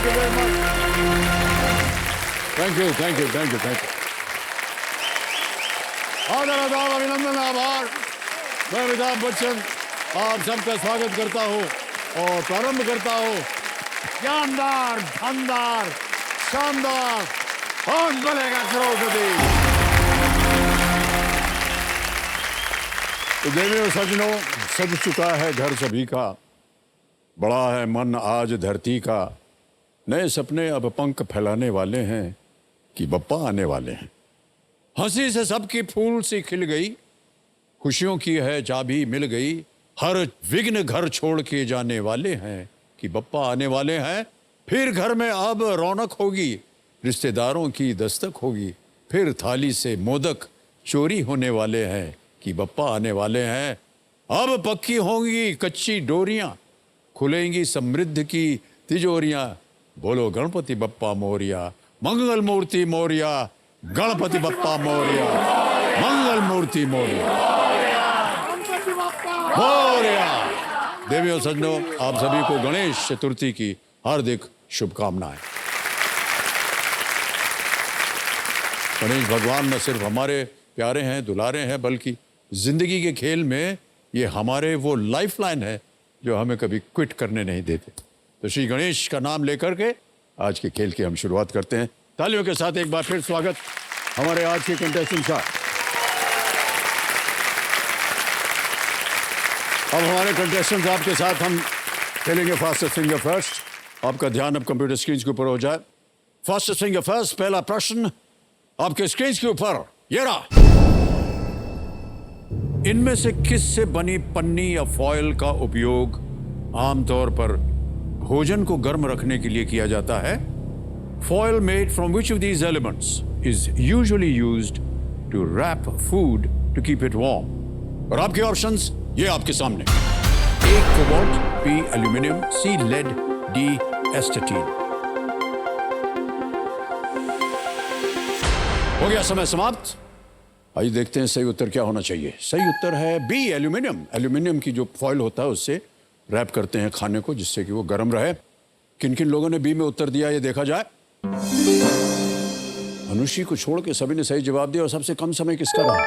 You very much. Thank you, thank you, thank you, thank you. आदर आदाब, अभिनंदन, आभार। मैं अमिताभ बच्चन आप सबका स्वागत करता हूँ और प्रारंभ करता हूँ जानदार, धनदार, शानदार और बलेगा करोड़पति। तो देवी और सजनों, सज चुका है घर सभी का, बड़ा है मन आज धरती का, नए सपने अब पंख फैलाने वाले हैं कि बप्पा आने वाले हैं। हंसी से सबकी फूल सी खिल गई, खुशियों की है चाबी मिल गई, हर विघ्न घर छोड़ के जाने वाले हैं कि बप्पा आने वाले हैं। फिर घर में अब रौनक होगी, रिश्तेदारों की दस्तक होगी, फिर थाली से मोदक चोरी होने वाले हैं कि बप्पा आने वाले हैं। अब पक्की होंगी कच्ची डोरियां, खुलेंगी समृद्ध की तिजोरियां। बोलो गणपति बप्पा मोरिया, मंगल मूर्ति मोरिया, गणपति बप्पा मोरिया, मंगल मूर्ति मोरिया, मोरिया। देवी और सज्जनों, आप सभी को गणेश चतुर्थी की हार्दिक शुभकामनाएं। गणेश भगवान न सिर्फ हमारे प्यारे हैं, दुलारे हैं, बल्कि जिंदगी के खेल में ये हमारे वो लाइफलाइन है जो हमें कभी क्विट करने नहीं देते। तो श्री गणेश का नाम लेकर के आज के खेल की हम शुरुआत करते हैं। तालियों के साथ एक बार फिर स्वागत हमारे आज के कंटेस्टेंट का। अब हमारे कंटेस्टेंट्स आपके साथ हम खेलेंगे फास्टेस्ट फिंगर फर्स्ट। आपका ध्यान अब कंप्यूटर स्क्रीन के ऊपर हो जाए। फास्टेस्ट फिंगर फर्स्ट, पहला प्रश्न आपके स्क्रीन के ऊपर ये रहा। इनमें से किस से बनी पन्नी या फॉयल का उपयोग आमतौर पर भोजन को गर्म रखने के लिए किया जाता है? Foil made from which of these elements is usually used to wrap food to keep it warm? और आपके ऑप्शंस ये आपके सामने। A. Cobalt, B. Aluminium, C. Lead, D. Astatine. हो गया समय समाप्त। आइए देखते हैं सही उत्तर क्या होना चाहिए। सही उत्तर है B. एल्यूमिनियम। एल्यूमिनियम की जो फॉइल होता है उससे रैप करते हैं खाने को जिससे कि वो गर्म रहे। किन किन लोगों ने B में उत्तर दिया ये देखा जाए। अनुश्री को छोड़ के सभी ने सही जवाब दिया और सबसे कम समय किसका रहा?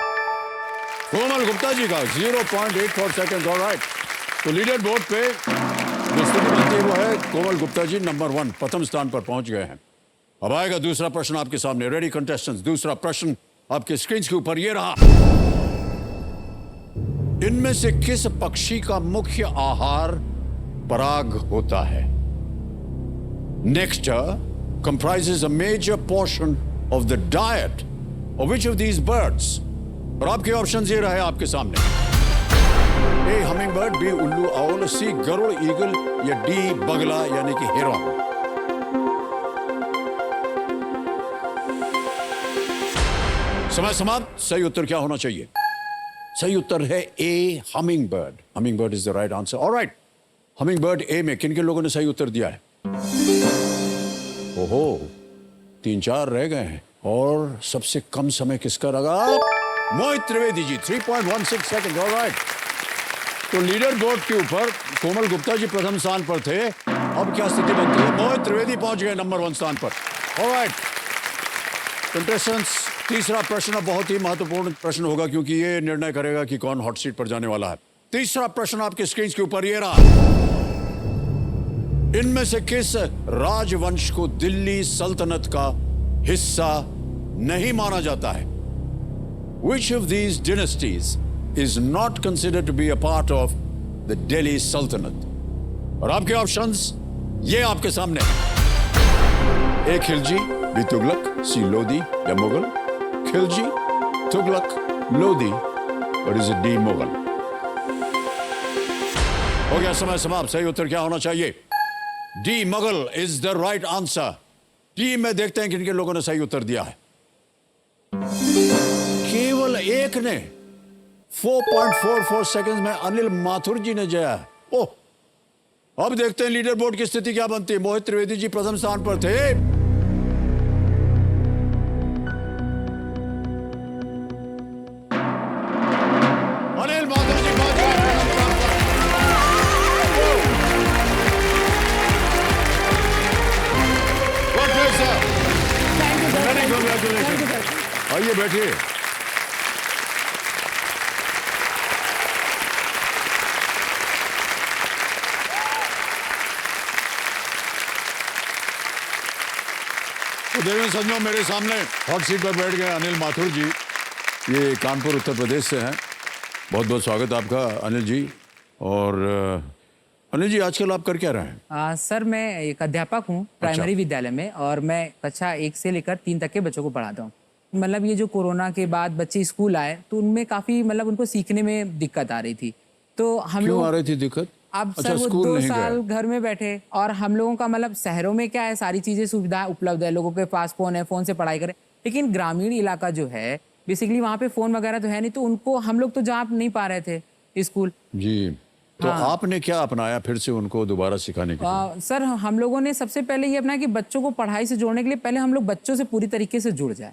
कोमल गुप्ता जी का 0.84 सेकंड। ऑलराइट, तो लीडर बोर्ड पे जो स्थिति बनती है वो है कोमल गुप्ता जी नंबर 1 प्रथम स्थान पर पहुंच गए हैं। अब आएगा दूसरा प्रश्न आपके सामने। रेडी कंटेस्टेंट्स, दूसरा प्रश्न आपके स्क्रीन के ऊपर ये रहा। इनमें से किस पक्षी का मुख्य आहार पराग होता है? Nectar comprises a major portion of the diet of which of these birds? और आपके ऑप्शंस ये रहे आपके सामने। A. hummingbird, B. उल्लू आउल, C. गरुड़ ईगल या D. बगला यानी कि हेरॉन। समय समाप्त। सही उत्तर क्या होना चाहिए? सही उत्तर है A. hummingbird. Hummingbird is the right answer. All right, hummingbird A में किन किन लोगों ने सही उत्तर दिया है? ओहो, 3-4 रह गए हैं और सबसे कम समय किसका लगा? मोहित त्रिवेदी जी 3.16 सेकंड। ऑलराइट, तो लीडर बोर्ड के ऊपर कोमल गुप्ता जी प्रथम स्थान पर थे। अब क्या स्थिति बनती है? मोहित त्रिवेदी पहुंच गए नंबर 1 स्थान पर। ऑलराइट कंटेस्टेंट्स, तीसरा प्रश्न बहुत ही महत्वपूर्ण प्रश्न होगा क्योंकि ये निर्णय करेगा कि कौन हॉट सीट पर जाने वाला है। तीसरा प्रश्न आपके स्क्रीन के ऊपर ये रहा। इनमें से किस राजवंश को दिल्ली सल्तनत का हिस्सा नहीं माना जाता है? Which of these dynasties is not considered to be a part of the Delhi Sultanate? और आपके ऑप्शंस ये आपके सामने। A. Khilji, B. Tughlaq, C. Lodi या मुगल। खिलजी, तुगलक, लोदी और इज D. मुगल। हो गया समय समाप्त। सही उत्तर क्या होना चाहिए? D. Mughal is the right answer. D में देखते हैं किन किन लोगों ने सही उत्तर दिया है। केवल एक ने 4.44 सेकंड्स में अनिल माथुर जी ने जया। ओह, अब देखते हैं लीडर बोर्ड की स्थिति क्या बनती है। मोहित त्रिवेदी जी प्रथम स्थान पर थे। अनिल माथुर जी पहुंच गए प्रथम स्थान पर। आइए बैठिए। तो देवेंद्र संजो, मेरे सामने हॉट सीट पर बैठ गए अनिल माथुर जी। ये कानपुर उत्तर प्रदेश से हैं। बहुत बहुत स्वागत आपका अनिल जी। और अनिल जी, आजकल आप कर क्या रहे हैं? सर मैं एक अध्यापक हूँ प्राइमरी विद्यालय में, और मैं कक्षा 1 से लेकर 3 तक के बच्चों को पढ़ाता हूँ। मतलब ये जो कोरोना के बाद बच्चे स्कूल आए तो उनमें काफ़ी मतलब उनको सीखने में दिक्कत आ रही थी। तो हम क्यों लोग आ रही थी दिक्कत? अब अच्छा, सर वो स्कूल 2 नहीं साल गए। घर में बैठे, और हम लोगों का मतलब शहरों में क्या है, सारी चीज़ें सुविधा उपलब्ध है, लोगों के पास फ़ोन है, फ़ोन से पढ़ाई करें। लेकिन ग्रामीण इलाका जो है बेसिकली वहाँ पे फ़ोन वगैरह तो है नहीं, तो उनको हम लोग तो जा नहीं पा रहे थे स्कूल। जी, तो हाँ। आपने क्या अपनाया फिर से उनको दोबारा सिखाने के लिए? सर हम लोगों ने सबसे पहले ये अपनाया कि बच्चों को पढ़ाई से जोड़ने के लिए पहले हम लोग बच्चों से पूरी तरीके से जुड़ जाए।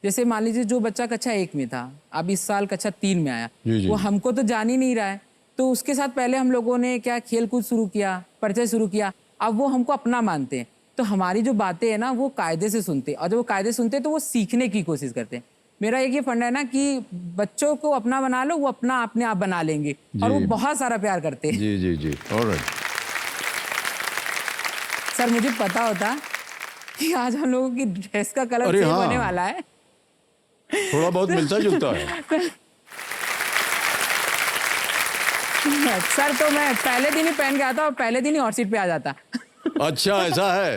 जैसे मान लीजिए जो बच्चा कक्षा 1 में था, अब इस साल कक्षा 3 में आया, जी, जी। वो हमको तो जान ही नहीं रहा है, तो उसके साथ पहले हम लोगों ने क्या खेल कूद शुरू किया, परिचय शुरू किया। अब वो हमको अपना मानते हैं, तो हमारी जो बातें हैं ना वो कायदे से सुनते हैं, और जब वो कायदे सुनते हैं तो वो सीखने की कोशिश करते हैं। मेरा एक ये फंडा है ना कि बच्चों को अपना बना लो, वो अपना अपने आप बना लेंगे, और वो बहुत सारा प्यार करते हैं। जी जी जी, ऑलराइट। सर मुझे पता होता कि आज हम लोगों की ड्रेस का कलर अरे सेम हाँ। होने वाला है। थोड़ा बहुत मिलता जुलता है। सर तो मैं पहले दिन ही पहन के आता और पहले दिन ही हॉट सीट पे आ जाता। अच्छा, ऐसा है।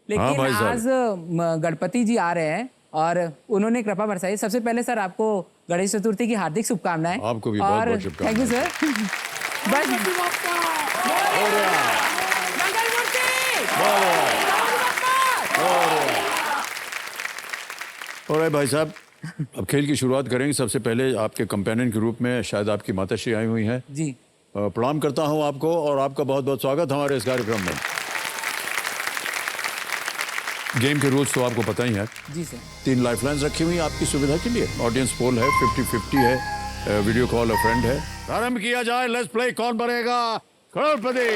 लेकिन भाई साहब। आज गणपति जी आ रहे हैं और उन्होंने कृपा बरसाई। सबसे पहले सर आपको गणेश चतुर्थी की हार्दिक शुभकामनाएं। आपको भी बहुत बहुत शुभकामनाएं। Thank you sir. बस और भाई साहब, अब खेल की शुरुआत करेंगे। सबसे पहले आपके कंपेनियन के रूप में शायद आपकी माताश्री आई हुई हैं। जी प्रणाम करता हूं आपको, और आपका बहुत बहुत स्वागत हमारे इस कार्यक्रम में। गेम के रूल्स तो आपको पता ही है। जी सर। 3 लाइफलाइंस रखी हुई हैं आपकी सुविधा के लिए। ऑडियंस पोल है, 50-50 है, वीडियो कॉल अ फ्रेंड है। प्रारंभ किया जाए। Let's play. कौन बनेगा करोड़पति?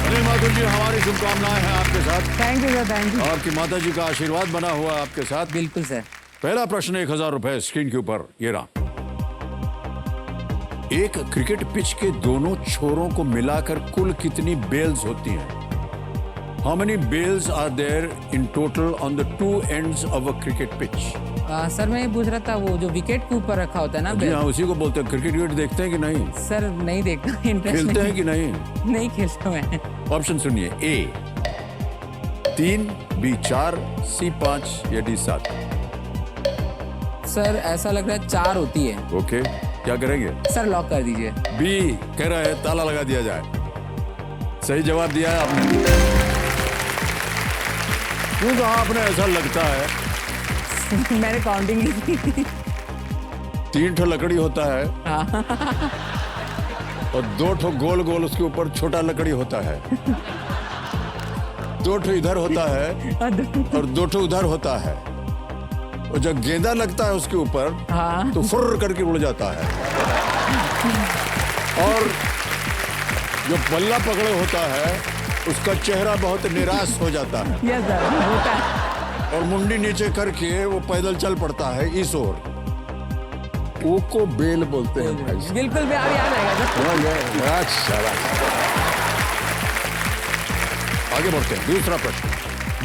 अनिल माथुर जी, हमारी शुभकामनाएं हैं आपके साथ। Thank you sir, thank you. आपकी माता जी का आशीर्वाद बना हुआ है आपके साथ। बिल्कुल सर। पहला प्रश्न 1000 रुपए स्क्रीन के ऊपर ये रहा। एक क्रिकेट पिच के दोनों छोरों को मिलाकर कुल कितनी बेल्स होती हैं? How many bells are there in total on the 2 ends of a cricket pitch? Sir मैं ये पूछ रहा था, वो जो विकेट के ऊपर रखा होता है ना जी हाँ, उसी को बोलते हैं। क्रिकेट विकेट देखते हैं कि नहीं? सर नहीं देखता, इंटरेस्ट खेलते हैं कि नहीं? नहीं खेलता मैं। ऑप्शन सुनिए। A 3, B 4, C 5 या D 7? सर ऐसा लग रहा है 4 होती है। ओके, क्या करेंगे? सर लॉक कर दीजिए। B कह रहा है ताला लगा दिया जाए। सही जवाब दिया है आपने। क्यों कहा आपने ऐसा लगता है? मैंने काउंटिंग की थी। 3 ठो लकड़ी होता है और 2 ठो गोल गोल उसके ऊपर छोटा लकड़ी होता है। 2 ठो इधर होता है और 2 ठो उधर होता है। और जब गेंदा लगता है उसके ऊपर हाँ। तो फुर्र करके उड़ जाता है। और जो बल्ला पकड़े होता है उसका चेहरा बहुत निराश हो जाता है। यस सर, होता है। और मुंडी नीचे करके वो पैदल चल पड़ता है इस ओर। को बेल बोलते हैं भाई। बिल्कुल भी आप याद आएगा सर। अच्छा, आगे बढ़ते हैं। दूसरा प्रश्न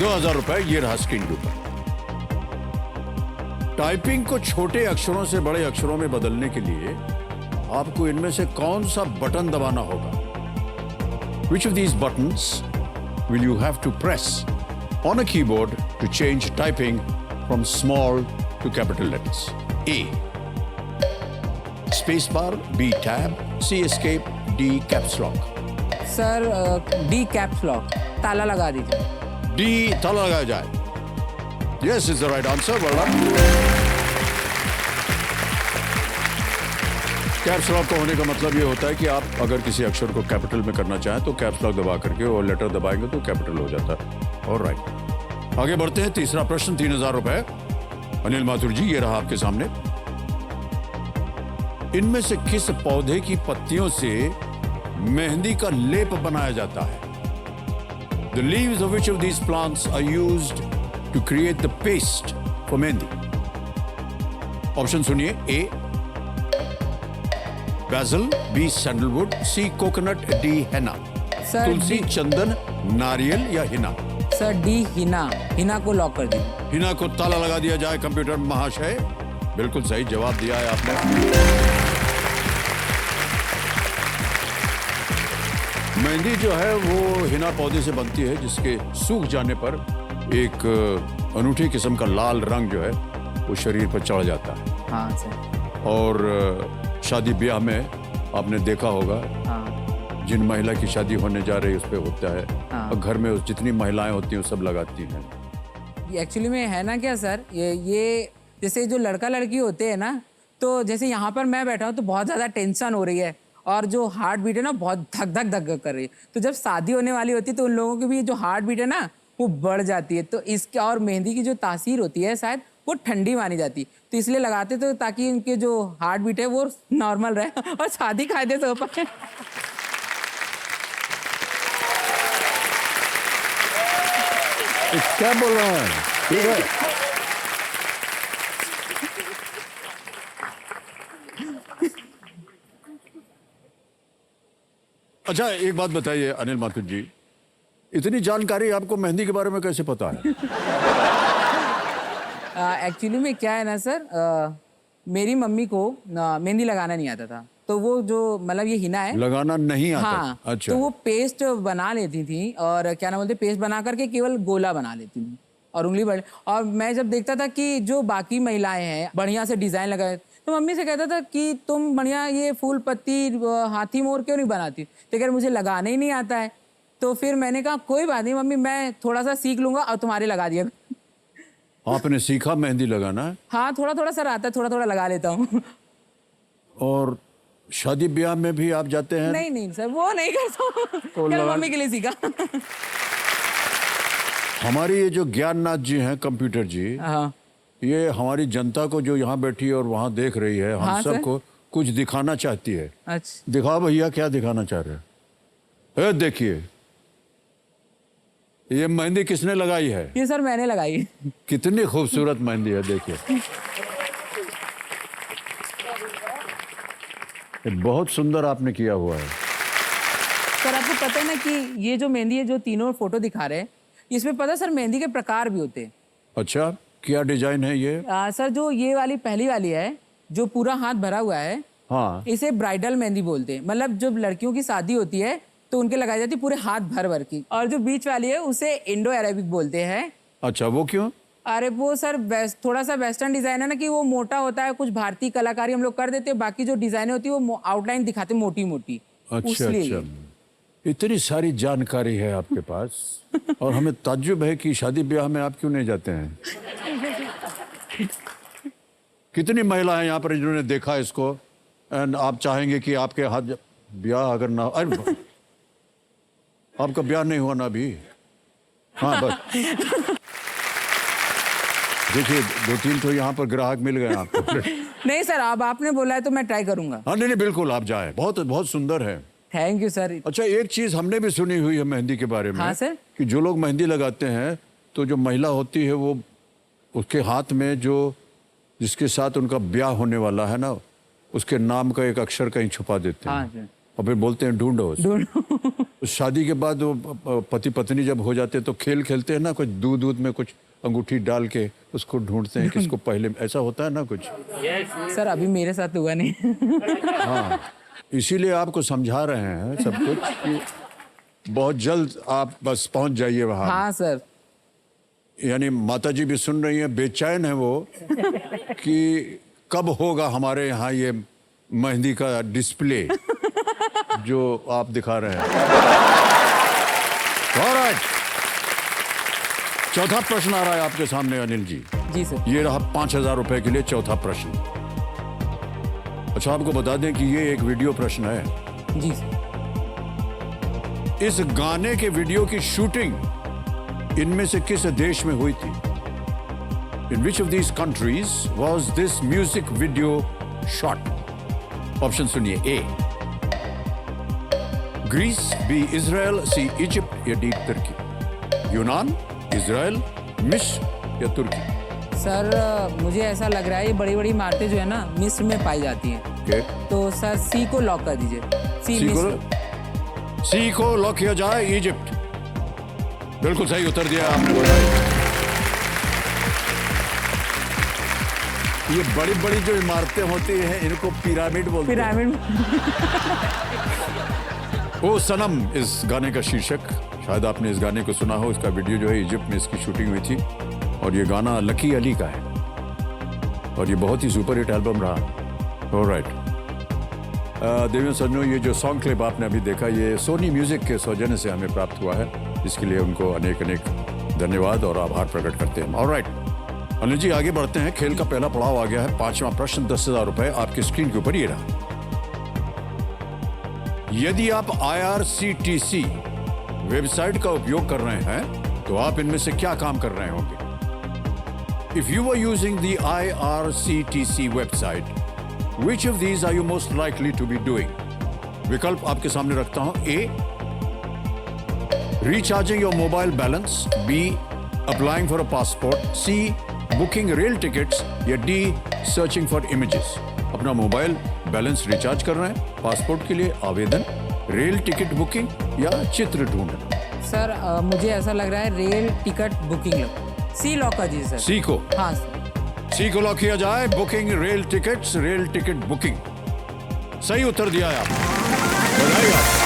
2000 रुपए ये रहा स्क्रीन के ऊपर। टाइपिंग को छोटे अक्षरों से बड़े अक्षरों में बदलने के लिए आपको इनमें से कौन सा बटन दबाना होगा? Which of these buttons will you have to press on a keyboard to change typing from small to capital letters? A spacebar, B tab, C escape, D caps lock. Sir D caps lock, ताला लगा दीजिए। D ताला लगाया जाए। Yes is the right answer. Well done. Caps lock का होने का मतलब ये होता है कि आप अगर किसी अक्षर को कैपिटल में करना चाहें तो कैप्स लॉक दबा करके और लेटर दबाएंगे तो कैपिटल हो जाता है। ऑलराइट, आगे बढ़ते हैं। तीसरा प्रश्न 3000 रुपए। अनिल माथुर जी ये रहा आपके सामने। इनमें से किस पौधे की पत्तियों से मेहंदी का लेप बनाया जाता है? The leaves of which of these plants are used to create the paste for mehndi? Option सुनिए। A basil, B sandalwood, C coconut, D henna। Sir तुलसी, चंदन, नारियल या हिना? सर डी हिना, हिना को लॉक कर दीजिए। हिना को ताला लगा दिया जाए कंप्यूटर महाशय। बिल्कुल सही जवाब दिया है आपने। मेहंदी जो है वो हिना पौधे से बनती है, जिसके सूख जाने पर एक अनूठी किस्म का लाल रंग जो है वो शरीर पर चढ़ जाता है। हाँ सर। और शादी ब्याह में आपने देखा होगा, हाँ जिन महिला की शादी होने जा रही है उस पे होता है। हाँ। और घर में जितनी महिलाएं होती हैं वो सब लगाती हैं। एक्चुअली में है ना क्या सर, ये जैसे जो लड़का लड़की होते हैं ना, तो जैसे यहाँ पर मैं बैठा हूँ तो बहुत ज़्यादा टेंशन हो रही है और जो हार्ट बीट है ना बहुत धक धक धक कर रही है। तो जब शादी होने वाली होती है तो उन लोगों की भी जो हार्ट बीट है ना वो बढ़ जाती है। तो इसके और मेहंदी की जो तासीर होती है शायद वो ठंडी मानी जाती है, तो इसलिए लगाते तो ताकि इनके जो हार्ट बीट है वो नॉर्मल रहे और शादी कायदे से हो पाए। क्या बोल रहा है? ठीक है। अच्छा एक बात बताइए अनिल माथुर जी, इतनी जानकारी आपको मेहंदी के बारे में कैसे पता है? एक्चुअली में क्या है ना सर, मेरी मम्मी को मेहंदी लगाना नहीं आता था, तो वो जो मतलब ये हिना है लगाना नहीं आता? हाँ, अच्छा। तो वो पेस्ट बना लेती थी और क्या नाम बोलते, पेस्ट बना करके केवल गोला बना लेती थी और उंगली बढ़। और मैं जब देखता था कि जो बाकी महिलाएं हैं बढ़िया से डिजाइन लगाए, तो मम्मी से कहता था कि तुम बढ़िया ये फूल पत्ती हाथी मोर क्यों नहीं बनाती, तो अगर मुझे लगाने ही नहीं आता है। तो फिर मैंने कहा कोई बात नहीं मम्मी, मैं थोड़ा सा सीख लूंगा और तुम्हारे लगा दिया। आपने सीखा मेहंदी लगाना? हाँ थोड़ा थोड़ा सर आता है, थोड़ा थोड़ा लगा लेता हूँ। और शादी ब्याह में भी आप जाते हैं? नहीं नहीं सर वो नहीं करता हूँ, केवल मम्मी के लिए सीखा। हमारी ये जो ज्ञाननाथ जी हैं कंप्यूटर जी, हाँ ये हमारी जनता को जो यहाँ बैठी है और वहाँ देख रही है, हम हाँ, सबको कुछ दिखाना चाहती है। अच्छा दिखाओ भैया क्या दिखाना चाह रहे हैं। देखिए ये मेहंदी किसने लगाई है? ये सर मैंने लगाई। कितनी खूबसूरत मेहंदी है, देखिए। ये बहुत सुंदर आपने किया हुआ है। सर आपको पता है ना कि ये जो मेहंदी है, जो तीनों फोटो दिखा रहे हैं, इसमें पता है सर मेहंदी के प्रकार भी होते हैं। अच्छा क्या डिजाइन है ये? सर जो ये वाली पहली वाली है, जो पूरा हाथ भरा हुआ है, हाँ। इसे ब्राइडल मेहंदी बोलते हैं। मतलब जब लड़कियों की शादी होती है तो उनके लगाई जाती है पूरे हाथ भर भर की। और जो बीच वाली है उसे इंडो अरेबिक बोलते हैं। अच्छा वो क्यों? अरे वो सर थोड़ा सा वेस्टर्न डिजाइन है ना, कि वो मोटा होता है, कुछ भारतीय कलाकारी हम लोग कर देते हैं, बाकी जो डिजाइन होती है वो आउटलाइन दिखाते मोटी मोटी। अच्छा अच्छा, इतनी सारी जानकारी है आपके पास। और हमें ताज्जुब है कि शादी ब्याह में आप क्यों नहीं जाते हैं? कितनी महिला है यहाँ पर जिन्होंने देखा इसको, एंड आप चाहेंगे कि आपके हाथ ब्याह अगर ना, अरे आपका ब्याह नहीं हुआ ना अभी? हाँ बस देखिए 2-3 तो यहाँ पर ग्राहक मिल गए आपको। नहीं सर, अब आपने बोला है तो मैं ट्राई करूंगा। हाँ नहीं नहीं बिल्कुल आप जाएं, बहुत बहुत सुंदर है। Thank you sir. अच्छा एक चीज हमने भी सुनी हुई है मेहंदी के बारे में। हाँ सर। कि जो लोग मेहंदी लगाते हैं तो जो महिला होती है वो उसके हाथ में जो जिसके साथ उनका ब्याह होने वाला है ना, उसके नाम का एक अक्षर कहीं छुपा देते हैं। हाँ सर। और फिर बोलते हैं ढूंढो उसको। शादी के बाद वो पति पत्नी जब हो जाते हैं तो खेल खेलते हैं ना, कुछ दूध में कुछ अंगूठी डाल के उसको ढूंढते हैं किसको पहले, ऐसा होता है ना कुछ। सर अभी मेरे साथ हुआ नहीं। हाँ इसीलिए आपको समझा रहे हैं सब कुछ कि बहुत जल्द आप बस पहुंच जाइए वहां। हाँ सर। यानी माता जी भी सुन रही हैं, बेचैन है वो कि कब होगा हमारे यहाँ ये मेहंदी का डिस्प्ले जो आप दिखा रहे हैं। ऑलराइट, चौथा प्रश्न आ रहा है आपके सामने अनिल जी। जी सर। ये रहा 5,000 रुपए के लिए चौथा प्रश्न। अच्छा आपको बता दें कि ये एक वीडियो प्रश्न है। जी सर। इस गाने के वीडियो की शूटिंग इनमें से किस देश में हुई थी? In which of these countries was this music video shot? Option सुनिए। ए ग्रीस, बी इजराइल, सी इजिप्ट या डी तुर्की। यूनान, इजराइल, मिस्र या तुर्की? सर मुझे ऐसा लग रहा है ये बड़ी बड़ी इमारतें जो है ना मिस्र में पाई जाती हैं। ओके, तो सर सी को लॉक कर दीजिए। सी को लॉक किया जाए, इजिप्ट। बिल्कुल सही उत्तर दिया आपने, बधाई। ये बड़ी बड़ी जो इमारतें होती हैं इनको पिरामिड बोलते हैं। पिरामिड। ओ सनम इस गाने का शीर्षक, शायद आपने इस गाने को सुना हो। इसका वीडियो जो है इजिप्ट में इसकी शूटिंग हुई थी और ये गाना लकी अली का है और ये बहुत ही सुपर हिट एल्बम रहा। ऑलराइट देवियों सज्जनों, ये जो सॉन्ग क्लिप आपने अभी देखा ये सोनी म्यूजिक के सौजन्य से हमें प्राप्त हुआ है। इसके लिए उनको अनेक अनेक धन्यवाद और आभार प्रकट करते हैं। ऑलराइट अनिल जी, आगे बढ़ते हैं। खेल का पहला पड़ाव आ गया है। 5वां प्रश्न, 10,000 रुपए आपकी स्क्रीन के ऊपर ये रहा। यदि आप IRCTC वेबसाइट का उपयोग कर रहे हैं तो आप इनमें से क्या काम कर रहे होंगे? If you were using the IRCTC website, which of these are you most likely to be doing? विकल्प आपके सामने रखता हूं। A, recharging your mobile balance, B, applying for a passport, C, booking rail tickets या D, searching for images। अपना mobile balance recharge कर रहे हैं, पासपोर्ट के लिए आवेदन, रेल टिकट बुकिंग या चित्र ढूंढना। सर मुझे ऐसा लग रहा है रेल टिकट बुकिंग। सी लॉक कर दीजिए सर। सी को? हाँ सर। सी को लॉक किया जाए। Booking rail tickets, rail ticket booking. सही उत्तर दिया है आपने, बधाई आपको।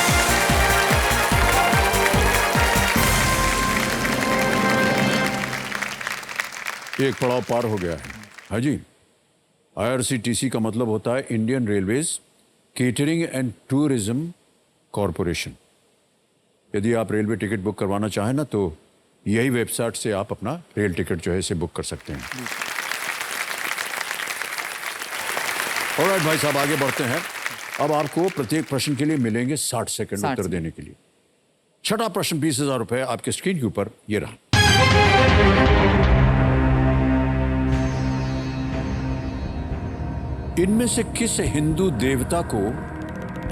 एक पड़ाव पार हो गया है। हाँ जी, IRCTC का मतलब होता है Indian railways catering and tourism corporation. यदि आप रेलवे टिकट बुक करवाना चाहें ना तो यही वेबसाइट से आप अपना रेल टिकट जो है इसे बुक कर सकते हैं। ऑलराइट भाई साहब, आगे बढ़ते हैं। अब आपको प्रत्येक प्रश्न के लिए मिलेंगे 60 सेकंड उत्तर देने के लिए। छठा प्रश्न, 20,000 रुपए आपके स्क्रीन के ऊपर ये रहा। इनमें से किस हिंदू देवता को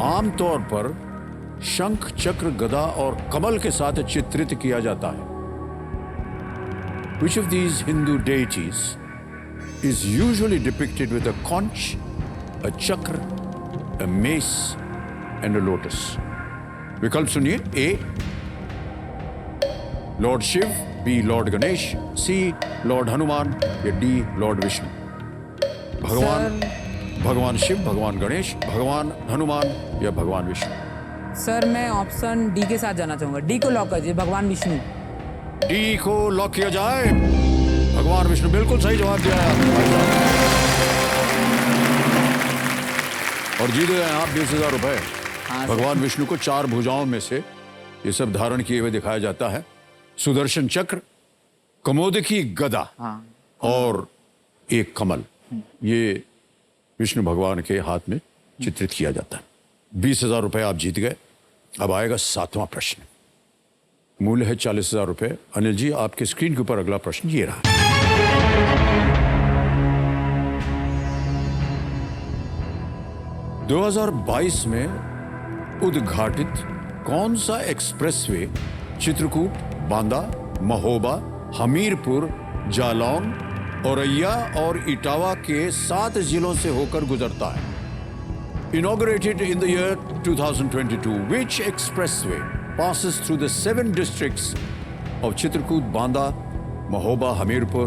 आमतौर पर शंख, चक्र, गदा और कमल के साथ चित्रित किया जाता है? Which of these Hindu deities is usually depicted with a conch, a chakra, a mace and a lotus? विकल्प सुनिए। A, lord Shiv, B, lord Ganesh, C, lord Hanuman या D, लॉर्ड विष्णु? भगवान शिव, भगवान गणेश, भगवान हनुमान या भगवान विष्णु? सर मैं ऑप्शन डी के साथ जाना चाहूंगा। डी को लॉक कर दीजिए, भगवान विष्णु। डी को लॉक किया जाए। भगवान विष्णु, बिल्कुल सही जवाब दिया है आपने भाई साहब। और जीत गए आप 20,000 रुपए। हाँ, भगवान विष्णु को 4 भुजाओं में से ये सब धारण किए हुए दिखाया जाता है। सुदर्शन चक्र, कमोदकी गदा और एक कमल, ये विष्णु भगवान के हाथ में चित्रित किया जाता है। 20,000 रुपए आप जीत गए। अब आएगा 7वां प्रश्न, मूल्य है 40,000 रुपए। अनिल जी, आपके स्क्रीन के ऊपर अगला प्रश्न ये रहा। 2022 में उद्घाटित कौन सा एक्सप्रेसवे चित्रकूट, बांदा, महोबा, हमीरपुर, जालौन, औरैया और इटावा के 7 जिलों से होकर गुजरता है? Inaugurated in the year 2022, which expressway passes through the 7 districts of Chitrakoot, Banda, Mahoba, Hamirpur,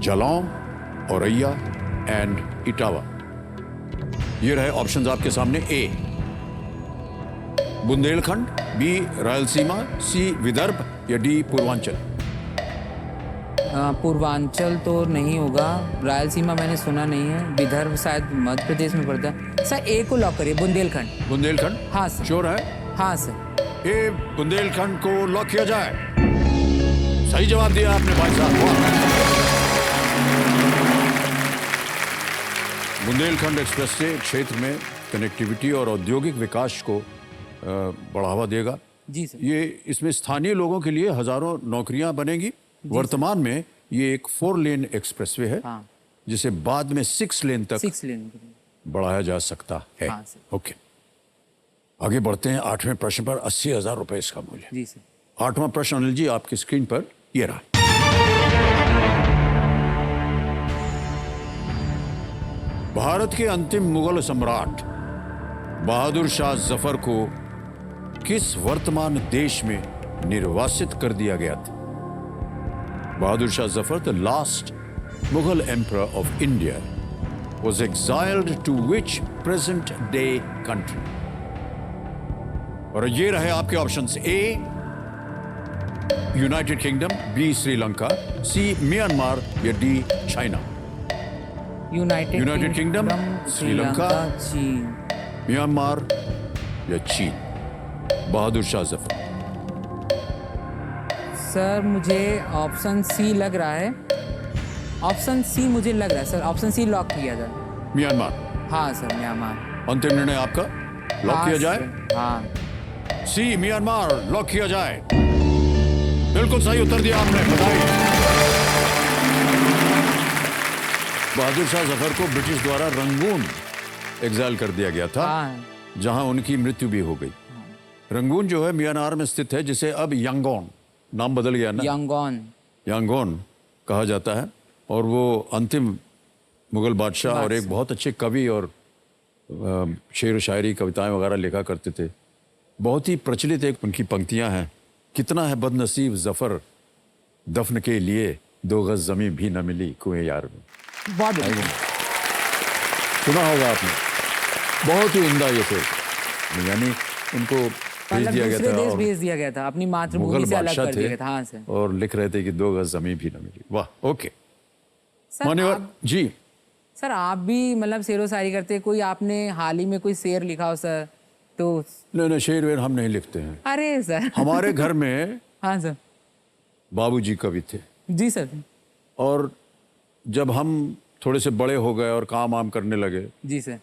Jalong, Auraiya and Etawah? ये रहे ऑप्शंस आपके सामने। ए, बुंदेलखंड, बी, रायलसीमा, सी, विदर्भ या डी, पूर्वांचल? पूर्वांचल तो नहीं होगा, रायलसीमा मैंने सुना नहीं है, विदर्भ शायद मध्य प्रदेश में पड़ता है। सर ए को लॉक करिए, बुंदेलखंड। बुंदेलखंड? हाँ सर। श्योर है? हाँ सर। ए, बुंदेलखंड को लॉक किया जाए। सही जवाब दिया आपने भाई साहब। बुंदेलखंड एक्सप्रेस से क्षेत्र में कनेक्टिविटी और औद्योगिक विकास को बढ़ावा देगा। जी सर। ये इसमें स्थानीय लोगों के लिए हजारों नौकरियां बनेंगी। वर्तमान में ये एक 4 लेन एक्सप्रेसवे है, हाँ। जिसे बाद में 6 लेन तक 6 लेन बढ़ाया जा सकता है। हाँ, ओके, आगे बढ़ते हैं 8वें प्रश्न पर। 80,000 रुपए इसका मूल्य। जी सर। 8वां प्रश्न अनिल जी आपकी स्क्रीन पर ये रहा। भारत के अंतिम मुगल सम्राट बहादुर शाह जफर को किस वर्तमान देश में निर्वासित कर दिया गया था? Bahadur Shah Zafar, the last Mughal emperor of India, was exiled to which present day country? और ये रहे आपके ऑप्शंस: ए यूनाइटेड किंगडम, बी श्रीलंका, सी म्यांमार या D China. United kingdom, Sri Lanka, चीन। म्यांमार या चीन। बहादुर शाह जफर। सर मुझे ऑप्शन सी लग रहा है, ऑप्शन सी मुझे लग रहा है सर, ऑप्शन सी लॉक किया जाए। म्यांमार। हाँ सर, म्यांमार। अंतिम निर्णय आपका, लॉक हाँ किया जाए? सर, हाँ। सी म्यांमार लॉक किया जाए। बिल्कुल सही उत्तर दिया आपने, बधाई। बहादुर शाह जफर को ब्रिटिश द्वारा रंगून एग्जाइल कर दिया गया था, हाँ। जहां उनकी मृत्यु भी हो गई। रंगून जो है म्यांमार में स्थित है, जिसे अब यांगोन, नाम बदल गया ना, यांगोन कहा जाता है। और वो अंतिम मुगल बादशाह और एक बहुत अच्छे कवि और शेर व शायरी, कविताएं वगैरह लिखा करते थे। बहुत ही प्रचलित एक उनकी पंक्तियां हैं: कितना है बदनसीब जफर, दफन के लिए 2 गज जमीन भी न मिली कुएं यार में। बहुत बढ़िया। सुना होगा आपने, बहुत ही उम्दा ये थे। यानी उनको भेज दिया गया था और भेज दिया गया था, अपनी मातृभूमि मुगल से अलग बादशाह कर दिया थे गया था। हाँ सर। और लिख रहे थे कि 2 गज जमीन भी न मिली। वाह, ओके। सर मान्यवर जी, सर आप भी मतलब शेरो शायरी करते हैं, कोई आपने हाल ही में कोई शेर लिखा हो सर तो? नहीं, शेर वेर हम नहीं लिखते हैं। अरे सर हमारे घर में हाँ सर। बाबूजी कवि थे। जी सर। और जब हम थोड़े से बड़े हो गए और काम वाम करने लगे, जी सर,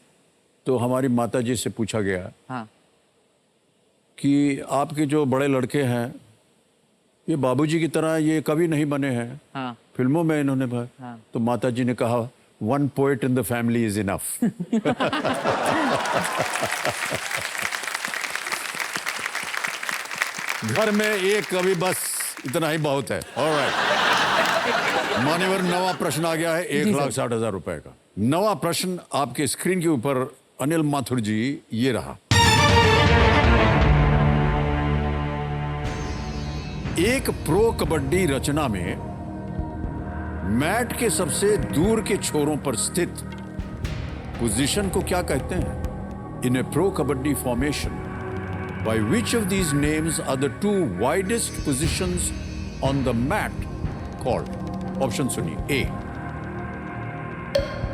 तो हमारी माता जी से पूछा गया हाँ, कि आपके जो बड़े लड़के हैं ये बाबूजी की तरह ये कवि नहीं बने हैं, हाँ, फिल्मों में इन्होंने हाँ। तो माता जी ने कहा, 1 poet in the family is enough। घर में एक कवि बस इतना ही बहुत है। ऑलराइट मान्यवर, नवा प्रश्न आ गया है 1,60,000 रुपए का। नवा प्रश्न आपके स्क्रीन के ऊपर अनिल माथुर जी, ये रहा। एक प्रो कबड्डी रचना में मैट के सबसे दूर के छोरों पर स्थित पोजीशन को क्या कहते हैं? In a pro kabaddi formation, by which of these names are the 2 widest positions on the mat called? Option सुनिए: ए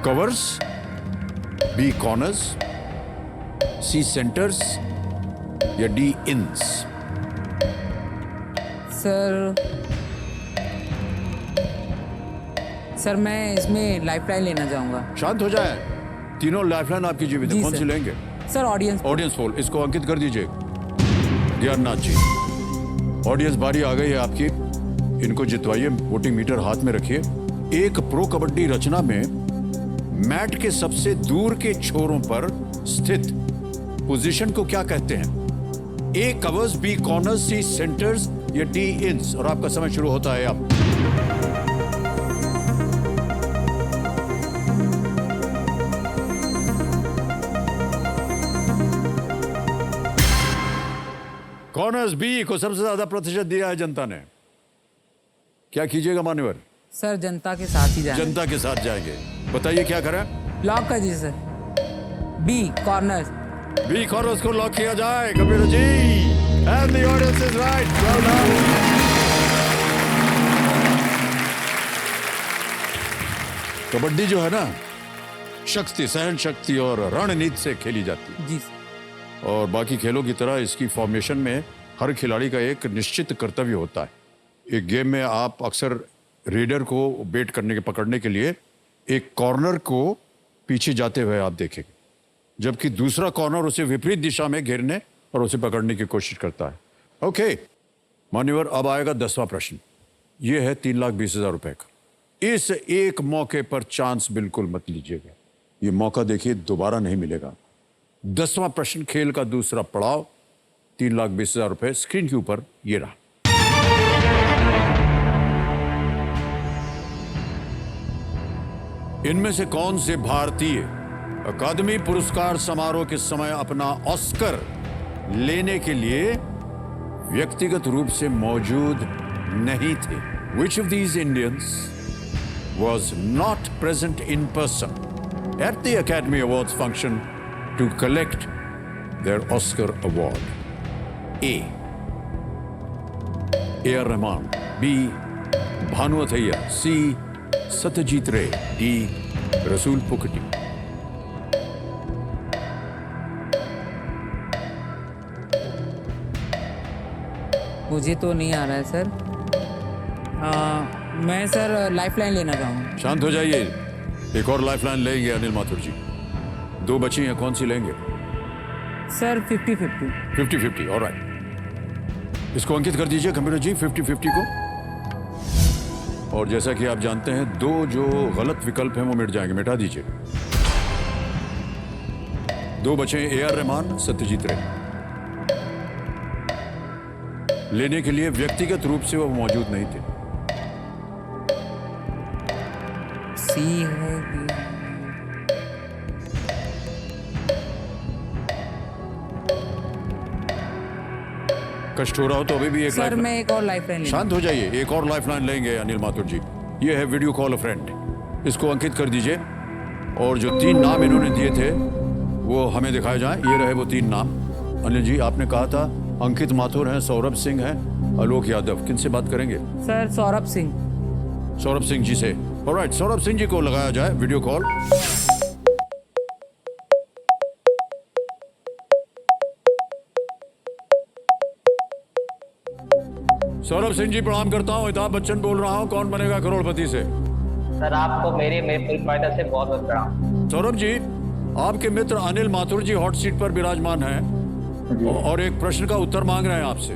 कवर्स, बी कॉर्नर्स, सी सेंटर्स या डी इन्स। सर मैं इसमें लाइफलाइन लेना चाहूंगा। शांत हो जाए, तीनों लाइफलाइन आपकी जीवित है। जी कौन सर। सी लेंगे? सर ऑडियंस पोल, इसको अंकित कर दीजिए ज्ञाननाथ जी। ऑडियंस बारी आ गई है आपकी, इनको जितवाइए, वोटिंग मीटर हाथ में रखिए। एक प्रो कबड्डी रचना में मैट के सबसे दूर के छोरों पर स्थित पोजीशन को क्या कहते हैं? ए कवर्स, बी कॉर्नर्स, सी सेंटर्स या डी इन्स। और आपका समय शुरू होता है अब। कॉर्नर्स बी को सबसे ज्यादा प्रतिशत दिया है जनता ने। क्या कीजिएगा मान्यवर? सर जनता के साथ ही जाएंगे। जनता के साथ जाएंगे। बताइए क्या करें? लॉक कर दीजिए sir, B corners. B corners को लॉक किया जाए computer ji, and the audience is right. Well done. Kabaddi जो है ना, शक्ति, सहन शक्ति और रणनीति से खेली जाती है। जी सर। और बाकी खेलों की तरह इसकी फॉर्मेशन में हर खिलाड़ी का एक निश्चित कर्तव्य होता है। एक गेम में आप अक्सर रेडर को बेट करने के, पकड़ने के लिए एक कॉर्नर को पीछे जाते हुए आप देखेंगे, जबकि दूसरा कॉर्नर उसे विपरीत दिशा में घेरने और उसे पकड़ने की कोशिश करता है। ओके मान्यवर, अब आएगा 10वां प्रश्न। यह है 3,20,000 रुपए का। इस एक मौके पर चांस बिल्कुल मत लीजिएगा, ये मौका देखिए दोबारा नहीं मिलेगा। 10वां प्रश्न, खेल का दूसरा पड़ाव, 3,20,000 रुपए स्क्रीन के ऊपर ये रहा। इनमें से कौन से भारतीय अकादमी पुरस्कार समारोह के समय अपना ऑस्कर लेने के लिए व्यक्तिगत रूप से मौजूद नहीं थे? Which of these Indians was not present in person at the Academy Awards function to collect their Oscar award? A. A.R. Rahman. B. Bhanu Athaiya. C. Satyajit Ray. D. Rasool Pukati. मुझे तो नहीं आ रहा है sir. मैं sir lifeline लेना चाहूँगा। शांत हो जाइए, एक और लाइफलाइन लेंगे अनिल माथुर जी। 2 बची हैं, कौन सी लेंगे? सर 50-50। 50-50, ऑलराइट। इसको अंकित कर दीजिए कंप्यूटर जी, 50-50 को। और जैसा कि आप जानते हैं, 2 जो गलत विकल्प हैं वो मिट जाएंगे, मिटा दीजिए। 2 बचे A.R. रहमान, सत्यजीत रे। लेने के लिए व्यक्तिगत रूप से वो मौजूद नहीं थे। सी है कि कष्ट हो रहा हो तो अभी भी एक सर मैं एक और लाइफलाइन शांत हो जाइए, एक और लाइफलाइन लेंगे अनिल माथुर जी। ये है वीडियो कॉल अ फ्रेंड, इसको अंकित कर दीजिए। और जो 3 नाम इन्होंने दिए थे वो हमें दिखाए जाएं। ये रहे वो 3 नाम। अनिल जी, आपने कहा था अंकित माथुर हैं, सौरभ सिंह हैं, आलोक यादव। किन से बात करेंगे? सर सौरभ सिंह। सौरभ सिंह जी से। ऑलराइट, सौरभ सिंह जी को लगाया जाए वीडियो कॉल। सौरभ सिंह जी प्रणाम करता हूँ, अमिताभ बच्चन बोल रहा हूँ, कौन बनेगा करोड़पति से। सर आपको मेरे पूरी फायदा से बहुत बहुत प्रणाम। सौरभ जी, आपके मित्र अनिल माथुर जी हॉट सीट पर विराजमान हैं और एक प्रश्न का उत्तर मांग रहे हैं आपसे।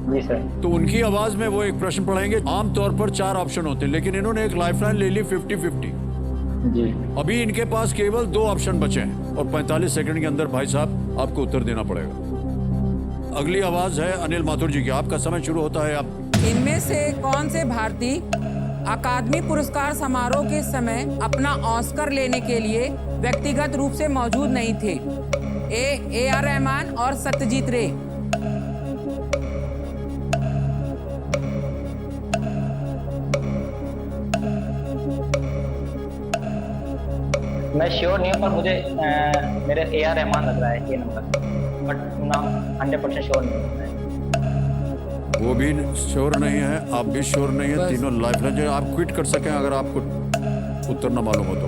जी सर। तो उनकी आवाज में वो एक प्रश्न पढ़ेंगे। आमतौर पर 4 ऑप्शन होते हैं, लेकिन इन्होंने एक लाइफलाइन ले ली 50-50। जी। अभी इनके पास केवल 2 ऑप्शन बचे हैं और 45 सेकंड के अंदर भाई साहब आपको उत्तर देना पड़ेगा। अगली आवाज है अनिल माथुर जी की, आपका समय शुरू होता है। आप इनमें से कौन से भारतीय अकादमी पुरस्कार समारोह के समय अपना ऑस्कर लेने के लिए व्यक्तिगत रूप से मौजूद नहीं थे? A.R. रहमान और सत्यजीत रे। मैं श्योर नहीं हूँ पर मुझे मेरे A.R. रहमान लग रहा है ये नंबर, बट नाम 100% श्योर नहीं है। वो भी श्योर नहीं है, आप भी श्योर नहीं है। बस। तीनों लाइफलाइन जो आप क्विट कर सकें अगर आपको उत्तर न मालूम हो तो।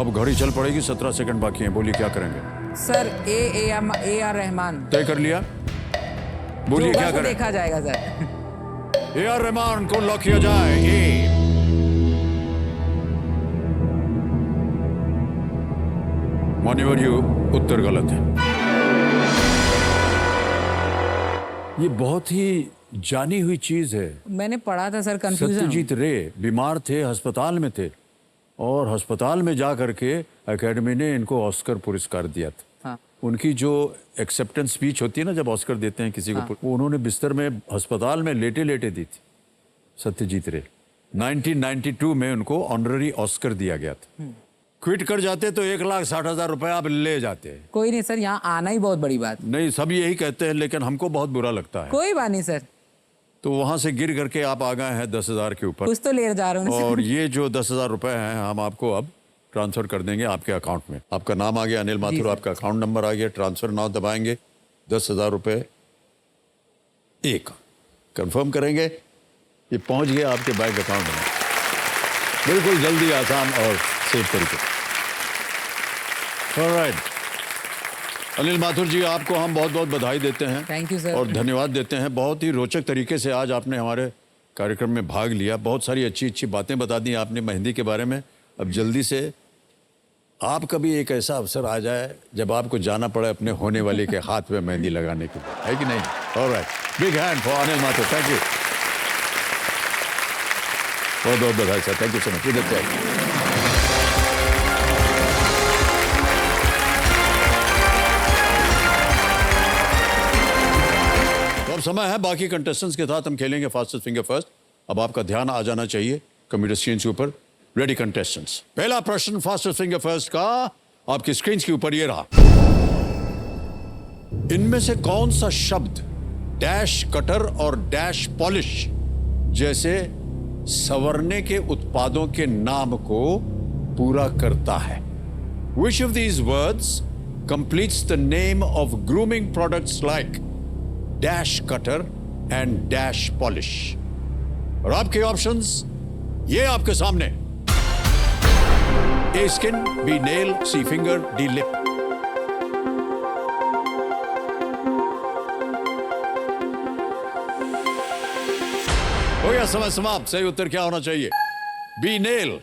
अब घड़ी चल पड़ेगी, 17 सेकंड बाकी हैं। बोलिए क्या करेंगे? Sir A.R. रहमान। तय कर लिया? बोलिए होगा क्या तो करें? देखा जाएगा सर। A.R. रहमान को लॉक किया जाए। ए मान्यवर, ये उत्तर गलत है। ये बहुत ही जानी हुई चीज है। मैंने पढ़ा था सर, कंफ्यूजन। सत्यजीत रे बीमार थे, अस्पताल में थे और अस्पताल में जा करके एकेडमी ने इनको ऑस्कर पुरस्कार दिया था। हाँ। उनकी जो एक्सेप्टेंस स्पीच होती है ना, जब ऑस्कर देते हैं किसी को, वो उन्होंने बिस्तर में अस्पताल में लेटे लेटे दी थी। सत्यजीत रे 1992 में उनको ऑनररी ऑस्कर दिया गया था। क्विट कर जाते तो 1,60,000 रुपए आप ले जाते। कोई नहीं सर, यहाँ आना ही बहुत बड़ी बात। नहीं, सब यही कहते हैं, लेकिन हमको बहुत बुरा लगता है। कोई बात नहीं सर, तो वहां से गिर करके आप आ गए हैं 10,000 के ऊपर। कुछ तो ले जा रहे हो। और ये जो 10,000 रुपए हैं हम आपको अब ट्रांसफर कर देंगे आपके अकाउंट में। आपका नाम आ गया अनिल माथुर, आपका अकाउंट नंबर आ गया, ट्रांसफर नाउ दबाएंगे। 10,000 रुपए एक कंफर्म करेंगे, ये पहुंच गया आपके बैंक अकाउंट में, बिल्कुल जल्दी, आसान और सेफ तरीके। ऑलराइट, अनिल माथुर जी, आपको हम बहुत बहुत बधाई देते हैं। Thank you sir. और धन्यवाद देते हैं। बहुत ही रोचक तरीके से आज आपने हमारे कार्यक्रम में भाग लिया। बहुत सारी अच्छी अच्छी बातें बता दी आपने मेहंदी के बारे में। अब जल्दी से आपका भी एक ऐसा अवसर आ जाए जब आपको जाना पड़े अपने होने वाले के हाथ में मेहंदी लगाने के लिए, है कि नहीं? Alright, big hand for Anil Mathur. Thank you, बहुत बहुत बधाई sir. Thank you so much. समय है बाकी कंटेस्टेंट्स के साथ हम खेलेंगे फास्टेस्ट फिंगर फर्स्ट। अब आपका ध्यान आ जाना चाहिए कंप्यूटर स्क्रीन के ऊपर। रेडी कंटेस्टेंट्स, पहला प्रश्न फास्टेस्ट फिंगर फर्स्ट का आपकी स्क्रीन के ऊपर ये रहा। इनमें से कौन सा शब्द डैश कटर और डैश पॉलिश जैसे संवरने के उत्पादों के नाम को पूरा करता है? Which of these words completes the name of grooming products like dash cutter and dash polish? और आपके ऑप्शंस ये आपके सामने। A skin, B nail, C finger, D lip। हो गया समय समाप्त। सही उत्तर क्या होना चाहिए? B nail.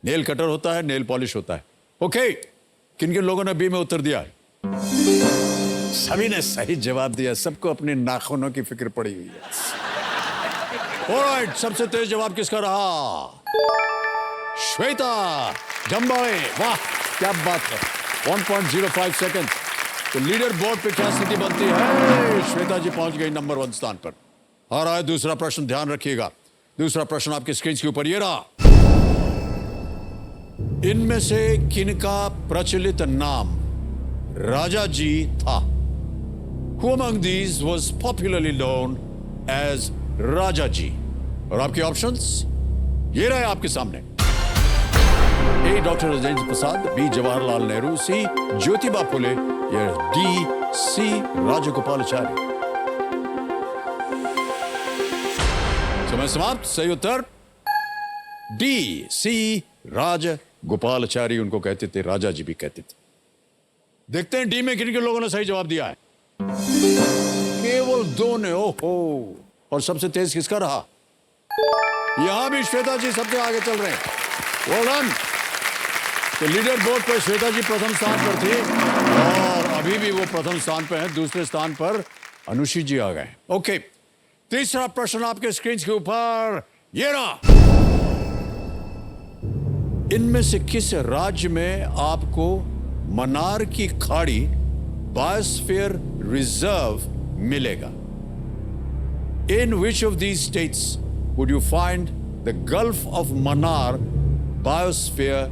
नेल कटर होता है, नेल पॉलिश होता है। ओके, किन किन लोगों ने बी में उत्तर दिया है? सभी ने सही जवाब दिया। सबको अपने नाखूनों की फिक्र पड़ी हुई है। ऑलराइट, सबसे तेज जवाब किसका रहा? श्वेता जम्बावे। वाह, क्या बात है। 1.05 सेकंड। तो लीडर बोर्ड पे क्या स्थिति बनती है? श्वेता जी पहुंच गई नंबर 1 स्थान पर। आ रहा है दूसरा प्रश्न, ध्यान रखिएगा। दूसरा प्रश्न आपके स्क्रीन के ऊपर ये रहा। इनमें से किनका प्रचलित नाम राजा जी था? Who among these was popularly known as राजा जी? और आपके ऑप्शंस ये रहे आपके सामने। ए डॉक्टर राजेंद्र प्रसाद, बी जवाहरलाल नेहरू, सी ज्योतिबा फुले, या डी सी राजगोपालाचारी। समय समाप्त। सही उत्तर डी सी राजगोपालाचारी। उनको कहते थे, राजा जी भी कहते थे। देखते हैं डी में किन किन लोगों ने सही जवाब दिया है। केवल 2 ने। ओहो, और सबसे तेज किसका रहा? यहां भी श्वेता जी सबसे आगे चल रहे हैं। Well done. तो लीडर बोर्ड पर श्वेता जी प्रथम स्थान पर थी और अभी भी वो प्रथम स्थान पर हैं। दूसरे स्थान पर अनुषी जी आ गए। ओके, तीसरा प्रश्न आपके स्क्रीन के ऊपर ये रहा। इनमें से किस राज्य में आपको मन्नार की खाड़ी बायोस्फीयर रिजर्व मिलेगा? In which of these states would you find the Gulf of Mannar Biosphere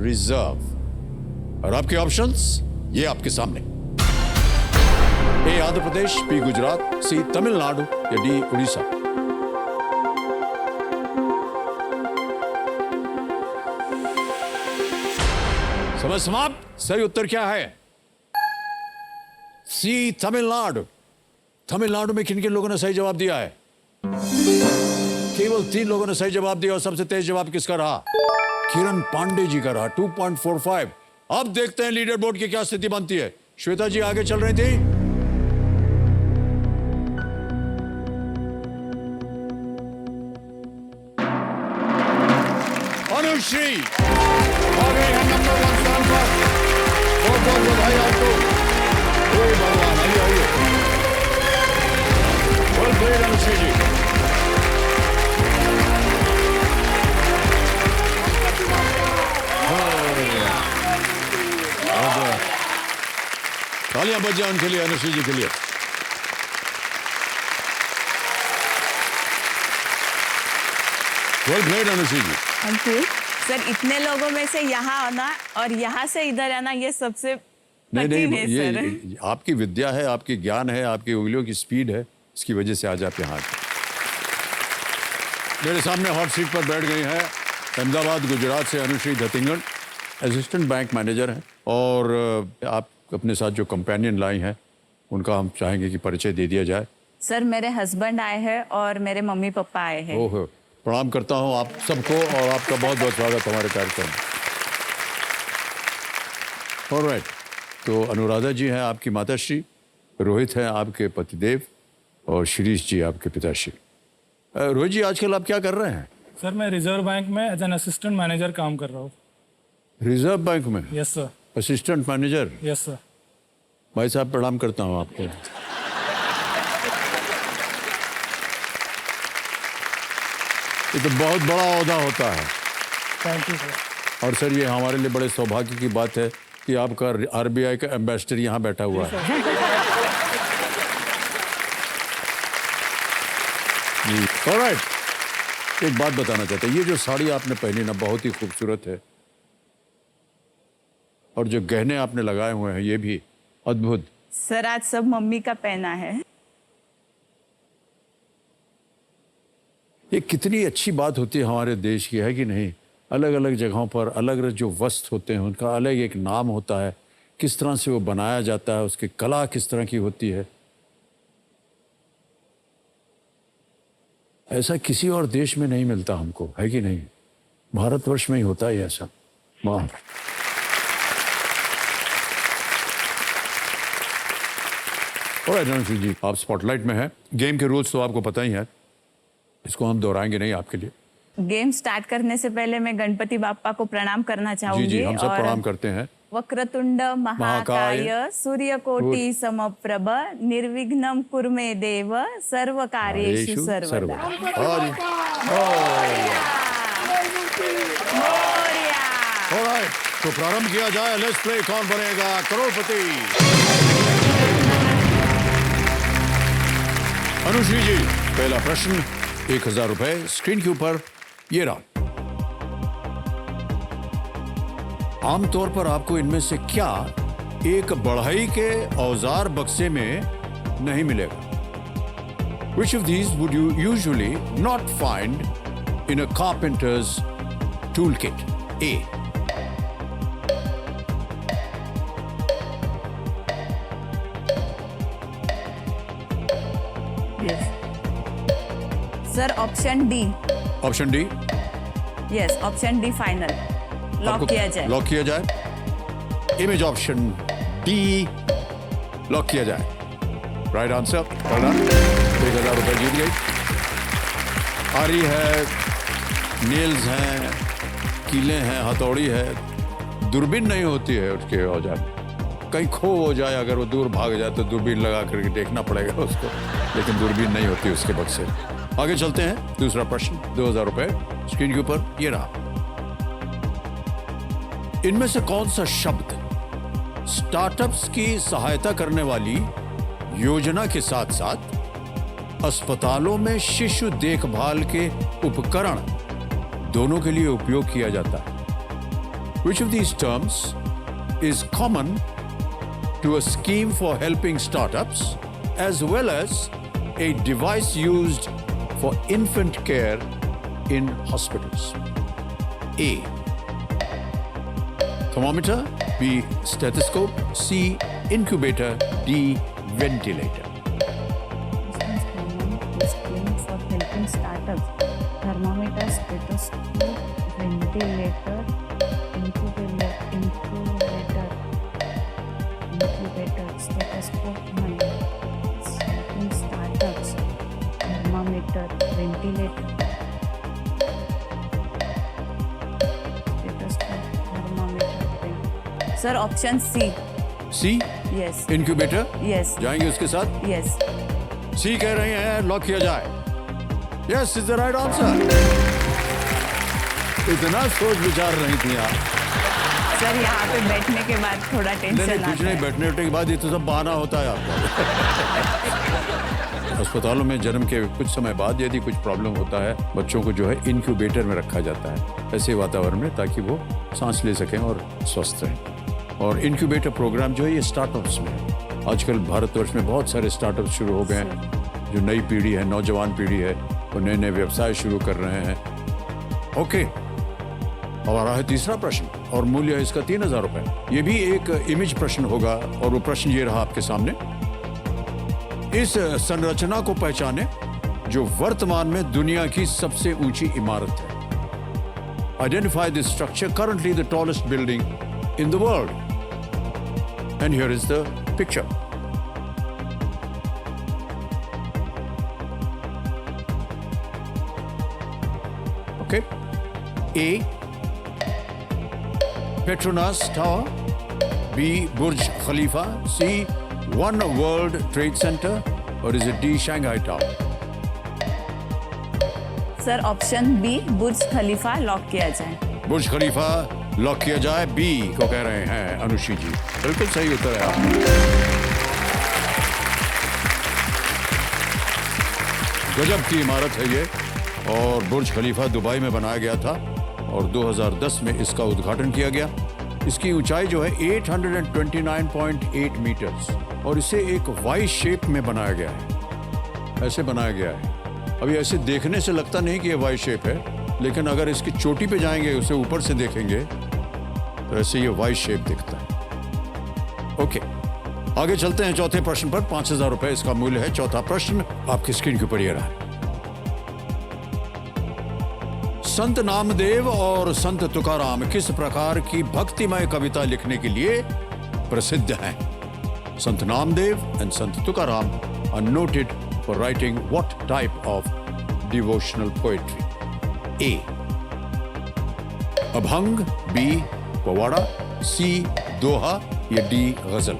Reserve? और आपके ऑप्शंस ये आपके सामने। ए आंध्र प्रदेश, बी गुजरात, सी तमिलनाडु, या डी उड़ीसा। समय समाप्त। सही उत्तर क्या है? सी तमिलनाडु। तमिलनाडु में किन किन लोगों ने सही जवाब दिया है? केवल 3 लोगों ने सही जवाब दिया और सबसे तेज जवाब किसका रहा? किरण पांडे जी का रहा। 2.45। अब देखते हैं लीडर बोर्ड की क्या स्थिति बनती है। श्वेता जी आगे चल रही थी। अनुश्री आ गई है नंबर 1 स्थान पर। बहुत बहुत बधाई आपको। ओए भगवान, आइए आइए। Well played Anushree ji. तालियां बज जाए उनके लिए, अनुश्री जी के लिए। Well played Anushree ji. Thank you sir. इतने लोगों में से यहाँ आना और यहाँ से इधर आना, ये सबसे नहीं, है ये सर। आपकी विद्या है, आपकी ज्ञान है, आपकी उंगलियों की स्पीड है, इसकी वजह से आज आप यहाँ। मेरे सामने हॉट सीट पर बैठ गई हैं अहमदाबाद गुजरात से अनुश्री धतिंगड़। असिस्टेंट बैंक मैनेजर हैं और आप अपने साथ जो कंपेनियन लाई हैं उनका हम चाहेंगे कि परिचय दे दिया जाए। सर मेरे हस्बैंड आए हैं और मेरे मम्मी पापा आए हैं। ओह, प्रणाम करता हूँ आप सबको और आपका बहुत बहुत स्वागत हमारे कार्यक्रम में। ऑलराइट, तो अनुराधा जी हैं आपकी माताश्री, रोहित हैं आपके पतिदेव और शिरीष जी आपके पिताश्री। रोहित जी, आजकल आप क्या कर रहे हैं? सर मैं रिजर्व बैंक में एज एन असिस्टेंट मैनेजर काम कर रहा हूँ। रिजर्व बैंक में? Yes sir. Assistant manager? Yes sir. भाई साहब प्रणाम करता हूँ आपको। ये तो बहुत बड़ा ओहदा होता है। Thank you sir. और सर ये हमारे लिए बड़े सौभाग्य की बात है कि आपका आरबीआई का एम्बेसडर यहाँ बैठा हुआ है। ऑलराइट, एक बात बताना चाहता हूँ, ये जो साड़ी आपने पहनी ना बहुत ही खूबसूरत है, और जो गहने आपने लगाए हुए हैं ये भी अद्भुत। सर आज सब मम्मी का पहना है। ये कितनी अच्छी बात होती है हमारे देश की, है कि नहीं? अलग अलग जगहों पर अलग अलग जो वस्त्र होते हैं उनका अलग एक नाम होता है, किस तरह से वो बनाया जाता है, उसकी कला किस तरह की होती है। ऐसा किसी और देश में नहीं मिलता हमको, है कि नहीं? भारतवर्ष में ही होता है ऐसा। वाह। और अनुश्री जी, आप स्पॉटलाइट में हैं। गेम के रूल्स तो आपको पता ही है, इसको हम दोहराएंगे नहीं आपके लिए। गेम स्टार्ट करने से पहले मैं गणपति बाप्पा को प्रणाम करना चाहूंगी। जी जी, हम सब और प्रणाम करते हैं। वक्रतुंड महाकाय सूर्यकोटि समप्रभ निर्विघ्नं कुरु मे देव सर्व कार्येषु सर्वदा। ऑलराइट, तो प्रारंभ किया जाए। लेट्स प्ले कौन बनेगा करोड़पति। अनुश्री जी, पहला प्रश्न 1000 रुपए स्क्रीन के ऊपर ये रहा। आमतौर पर आपको इनमें से क्या एक बढ़ई के औजार बक्से में नहीं मिलेगा? Which of these would you usually not find in a carpenter's toolkit? A. Sir option D. Option D? Yes, option D final lock किया जाए। लॉक किया जाए। इमेज ऑप्शन डी लॉक किया जाए। Right answer. 1000 रुपए जीत गई। आरी है, नेल्स हैं, कीले हैं, हथौड़ी है। दूरबीन नहीं होती है उसके औजार। कहीं खो हो जाए, अगर वो दूर भाग जाए तो दूरबीन लगा करके देखना पड़ेगा उसको, लेकिन दूरबीन नहीं होती उसके बक्से। आगे चलते हैं। दूसरा प्रश्न 2000 रुपए स्क्रीन के ऊपर ये रहा। इनमें से कौन सा शब्द स्टार्टअप्स की सहायता करने वाली योजना के साथ साथ अस्पतालों में शिशु देखभाल के उपकरण दोनों के लिए उपयोग किया जाता है? Which of these terms is common to a scheme for helping startups as well as a device used for infant care in hospitals? A. Thermometer. B. Stethoscope. C. Incubator. D. Ventilator. Scheme for helping startups. Thermometer, stethoscope, ventilator, incubator, stethoscope, helping startups, thermometer, ventilator, stethoscope, thermometer, ventilator. Sir, option C. C. Yes. Incubator. Yes. जाएंगे उसके साथ? Yes. C कह रहे हैं, lock किया जाए। Yes is the right answer. इतना सोच विचार नहीं थी आप। सर यहाँ पे बैठने के बाद थोड़ा टेंशन नहीं, आता कुछ नहीं, है। बैठने उठने के बाद ये तो सब बहाना होता है आपका। अस्पतालों में जन्म के कुछ समय बाद यदि कुछ प्रॉब्लम होता है, बच्चों को जो है इनक्यूबेटर में रखा जाता है ऐसे वातावरण में, ताकि वो सांस ले सकें और स्वस्थ रहें। और इनक्यूबेटर प्रोग्राम जो है ये स्टार्टअप्स में है। आजकल भारतवर्ष में बहुत सारे स्टार्टअप शुरू हो गए हैं। जो नई पीढ़ी है, नौजवान पीढ़ी है, वो नए नए व्यवसाय शुरू कर रहे हैं। ओके, अब आ रहा है तीसरा प्रश्न और मूल्य है इसका 3000 रुपए। ये भी एक इमेज प्रश्न होगा और वो प्रश्न ये रहा आपके सामने। इस संरचना को पहचाने जो वर्तमान में दुनिया की सबसे ऊंची इमारत है। Identify this structure, currently the tallest building in the world. And here is the picture. Okay, A Petronas Tower, B. Burj Khalifa, C. One World Trade Center, or is it D. Shanghai Tower? Sir option B Burj Khalifa lock किया जाए। बुर्ज Khalifa lock किया जाए। B को कह रहे हैं अनुश्री जी। बिल्कुल सही उत्तर है आपका। गजब की इमारत है ये और बुर्ज खलीफा दुबई में बनाया गया था और 2010 में इसका उद्घाटन किया गया। इसकी ऊंचाई जो है 829.8 मीटर्स और इसे एक वाई शेप में बनाया गया है, ऐसे बनाया गया है। अभी ऐसे देखने से लगता नहीं कि ये वाई शेप है, लेकिन अगर इसकी चोटी पे जाएंगे, उसे ऊपर से देखेंगे तो ऐसे ये वाई शेप दिखता है। ओके, आगे चलते हैं चौथे प्रश्न पर। 5,000 रुपए इसका मूल्य है। चौथा प्रश्न आपकी स्क्रीन के ऊपर ये रहा। संत नामदेव और संत तुकाराम किस प्रकार की भक्तिमय कविता लिखने के लिए प्रसिद्ध हैं? संत Namdev and Sant Tukaram are noted for writing what type of devotional poetry? A abhang, B powada, C doha या डी गजल?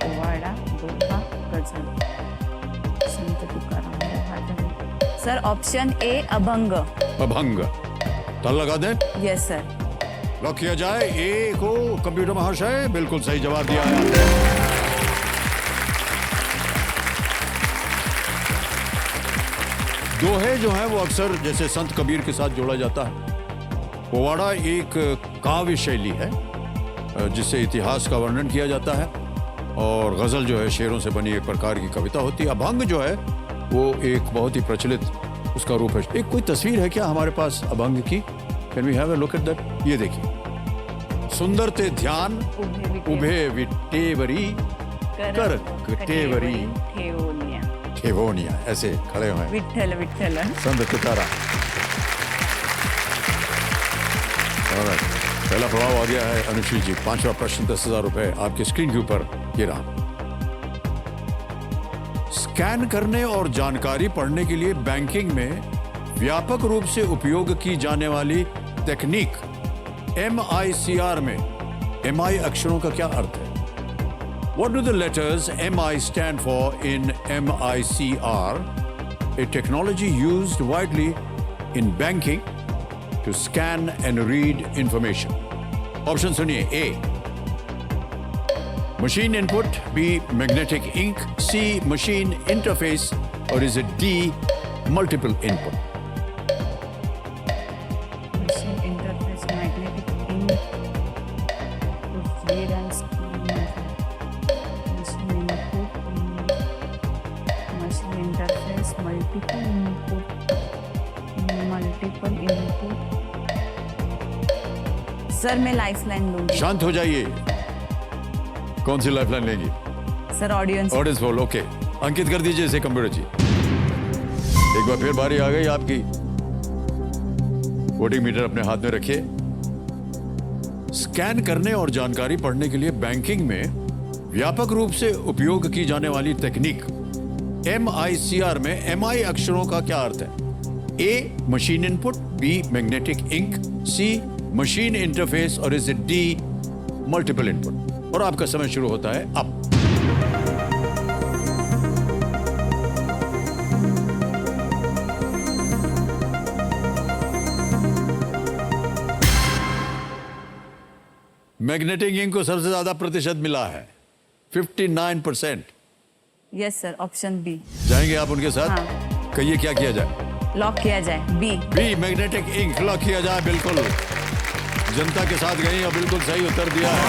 पोवाड़ा, दोहा, गजल। संत तुकाराम, दोहा। Sir option A abhang. अभंग ताल लगा दें? Yes sir. लॉक किया जाए। ए को कंप्यूटर महाशय बिल्कुल सही जवाब दिया है आपने। दोहे जो है वो अक्सर जैसे संत कबीर के साथ जोड़ा जाता है। पोवाड़ा एक काव्य शैली है जिससे इतिहास का वर्णन किया जाता है और गजल जो है शेरों से बनी एक प्रकार की कविता होती है। अभंग जो है वो एक बहुत ही प्रचलित उसका रूप है। एक कोई तस्वीर है क्या हमारे पास अभंग की? Can we have a look at that? ये देखिए, सुंदर ते ध्यान उभे विटेवरी कर कटेवरी ठेवनिया। ठेवोनिया, ऐसे खड़े हुए हैं विठ्ठल विठ्ठल। संत तुकाराम। Alright, पहला प्रभाव आ गया है अनुश्री जी। 5वां प्रश्न 10,000 रुपए आपकी स्क्रीन के ऊपर ये रहा। स्कैन करने और जानकारी पढ़ने के लिए बैंकिंग में व्यापक रूप से उपयोग की जाने वाली तकनीक MICR में MI अक्षरों का क्या अर्थ है? What do the letters MI stand for in MICR? A technology used widely in banking to scan and read information. Option सुनिए। A machine input, B magnetic ink, C machine interface, or is it D multiple input? Machine interface, magnetic ink, read and scan. Machine input, machine interface, multiple input. Sir मैं lifeline लूंगी। शांत हो जाइए। कौन सी lifeline लेंगी? Sir audience. Audience बोल। Okay, अंकित कर दीजिए इसे कंप्यूटर जी। एक बार फिर बारी आ गई आपकी। वोटिंग मीटर अपने हाथ में रखिए। स्कैन करने और जानकारी पढ़ने के लिए बैंकिंग में व्यापक रूप से उपयोग की जाने वाली तकनीक MICR में MI अक्षरों का क्या अर्थ है? A machine input, B magnetic ink, C machine interface, और is it D multiple input? और आपका समय शुरू होता है अब। मैग्नेटिक इंक को सबसे ज्यादा प्रतिशत मिला है 59%। Yes sir, option B. जाएंगे आप उनके साथ? हाँ। कहिए क्या किया जाए? लॉक किया जाए। B. B magnetic ink lock किया जाए। बिल्कुल जनता के साथ गई और बिल्कुल सही उत्तर दिया है।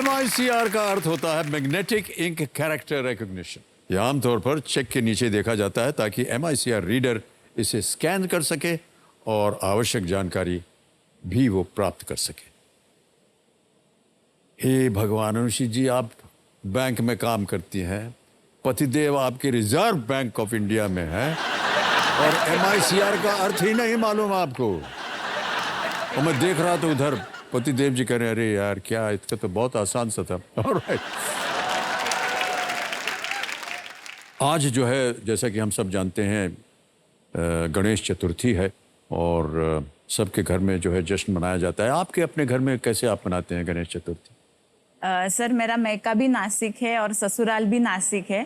MICR का अर्थ होता है मैग्नेटिक इंक कैरेक्टर रिकॉग्निशन। यह आमतौर पर चेक के नीचे देखा जाता है ताकि MICR रीडर इसे स्कैन कर सके और आवश्यक जानकारी भी वो प्राप्त कर सके। हे भगवान, अनुश्री जी आप बैंक में काम करती हैं, पतिदेव आपके रिजर्व बैंक ऑफ इंडिया में है और MICR का अर्थ ही नहीं मालूम आपको। और मैं देख रहा था उधर पतिदेव जी कह रहे अरे यार क्या, इसका तो बहुत आसान सा था। Alright. आज जो है जैसा कि हम सब जानते हैं गणेश चतुर्थी है और सबके घर में जो है जश्न मनाया जाता है। आपके अपने घर में कैसे आप मनाते हैं गणेश चतुर्थी? सर मेरा मैका भी नासिक है और ससुराल भी नासिक है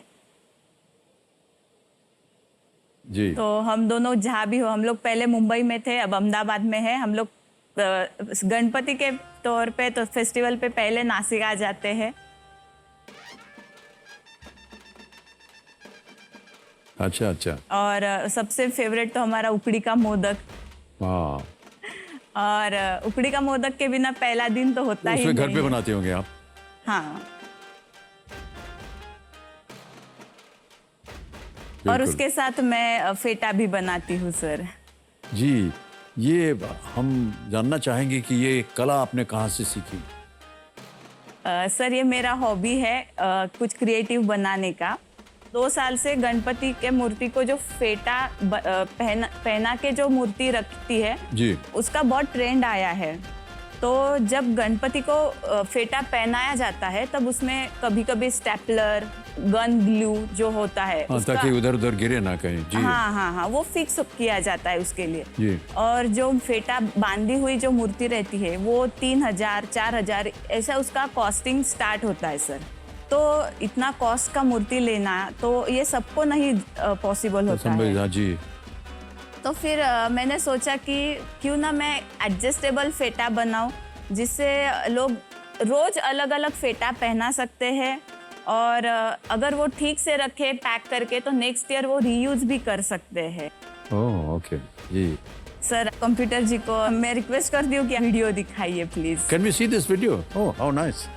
जी। तो हम दोनों जहाँ भी हो, हम लोग पहले मुंबई में थे, अब अहमदाबाद में है। हम लोग गणपति के तौर पे तो फेस्टिवल पे पहले नासिक आ जाते हैं। अच्छा अच्छा। और सबसे फेवरेट तो हमारा उकड़ी का मोदक। हाँ, और उकड़ी का मोदक के बिना पहला दिन तो होता ही उसमें घर नहीं पे है। बनाते होंगे आप? हाँ। और बिल्कुल। उसके साथ मैं फेटा भी बनाती हूँ सर। जी, ये हम जानना चाहेंगे कि ये कला आपने कहाँ से सीखी? सर ये मेरा हॉबी है कुछ क्रिएटिव बनाने का। 2 साल से गणपति के मूर्ति को जो फेटा पहना के जो मूर्ति रखती है जी। उसका बहुत ट्रेंड आया है। तो जब गणपति को फेटा पहनाया जाता है तब उसमें कभी कभी स्टेपलर, गन ग्लू जो होता है हाँ, उसका, ताकि उधर उधर गिरे ना कहीं। जी। हाँ हाँ हाँ, वो फिक्स किया जाता है उसके लिए। जी। और जो फेटा बांधी हुई जो मूर्ति रहती है वो 3000 4000 ऐसा उसका कॉस्टिंग स्टार्ट होता है सर। तो इतना कॉस्ट का मूर्ति लेना तो ये सबको नहीं पॉसिबल होता है। हाँ जी। तो फिर मैंने सोचा कि क्यों ना मैं एडजस्टेबल फेटा बनाऊं जिससे लोग रोज अलग अलग फेटा पहना सकते हैं। और अगर वो ठीक से रखे पैक करके तो नेक्स्ट ईयर वो रीयूज भी कर सकते हैं। Oh okay ji. Sir computer ji को मैं रिक्वेस्ट करती हूँ कि वीडियो दिखाइए please. Can we see this video? Oh how nice.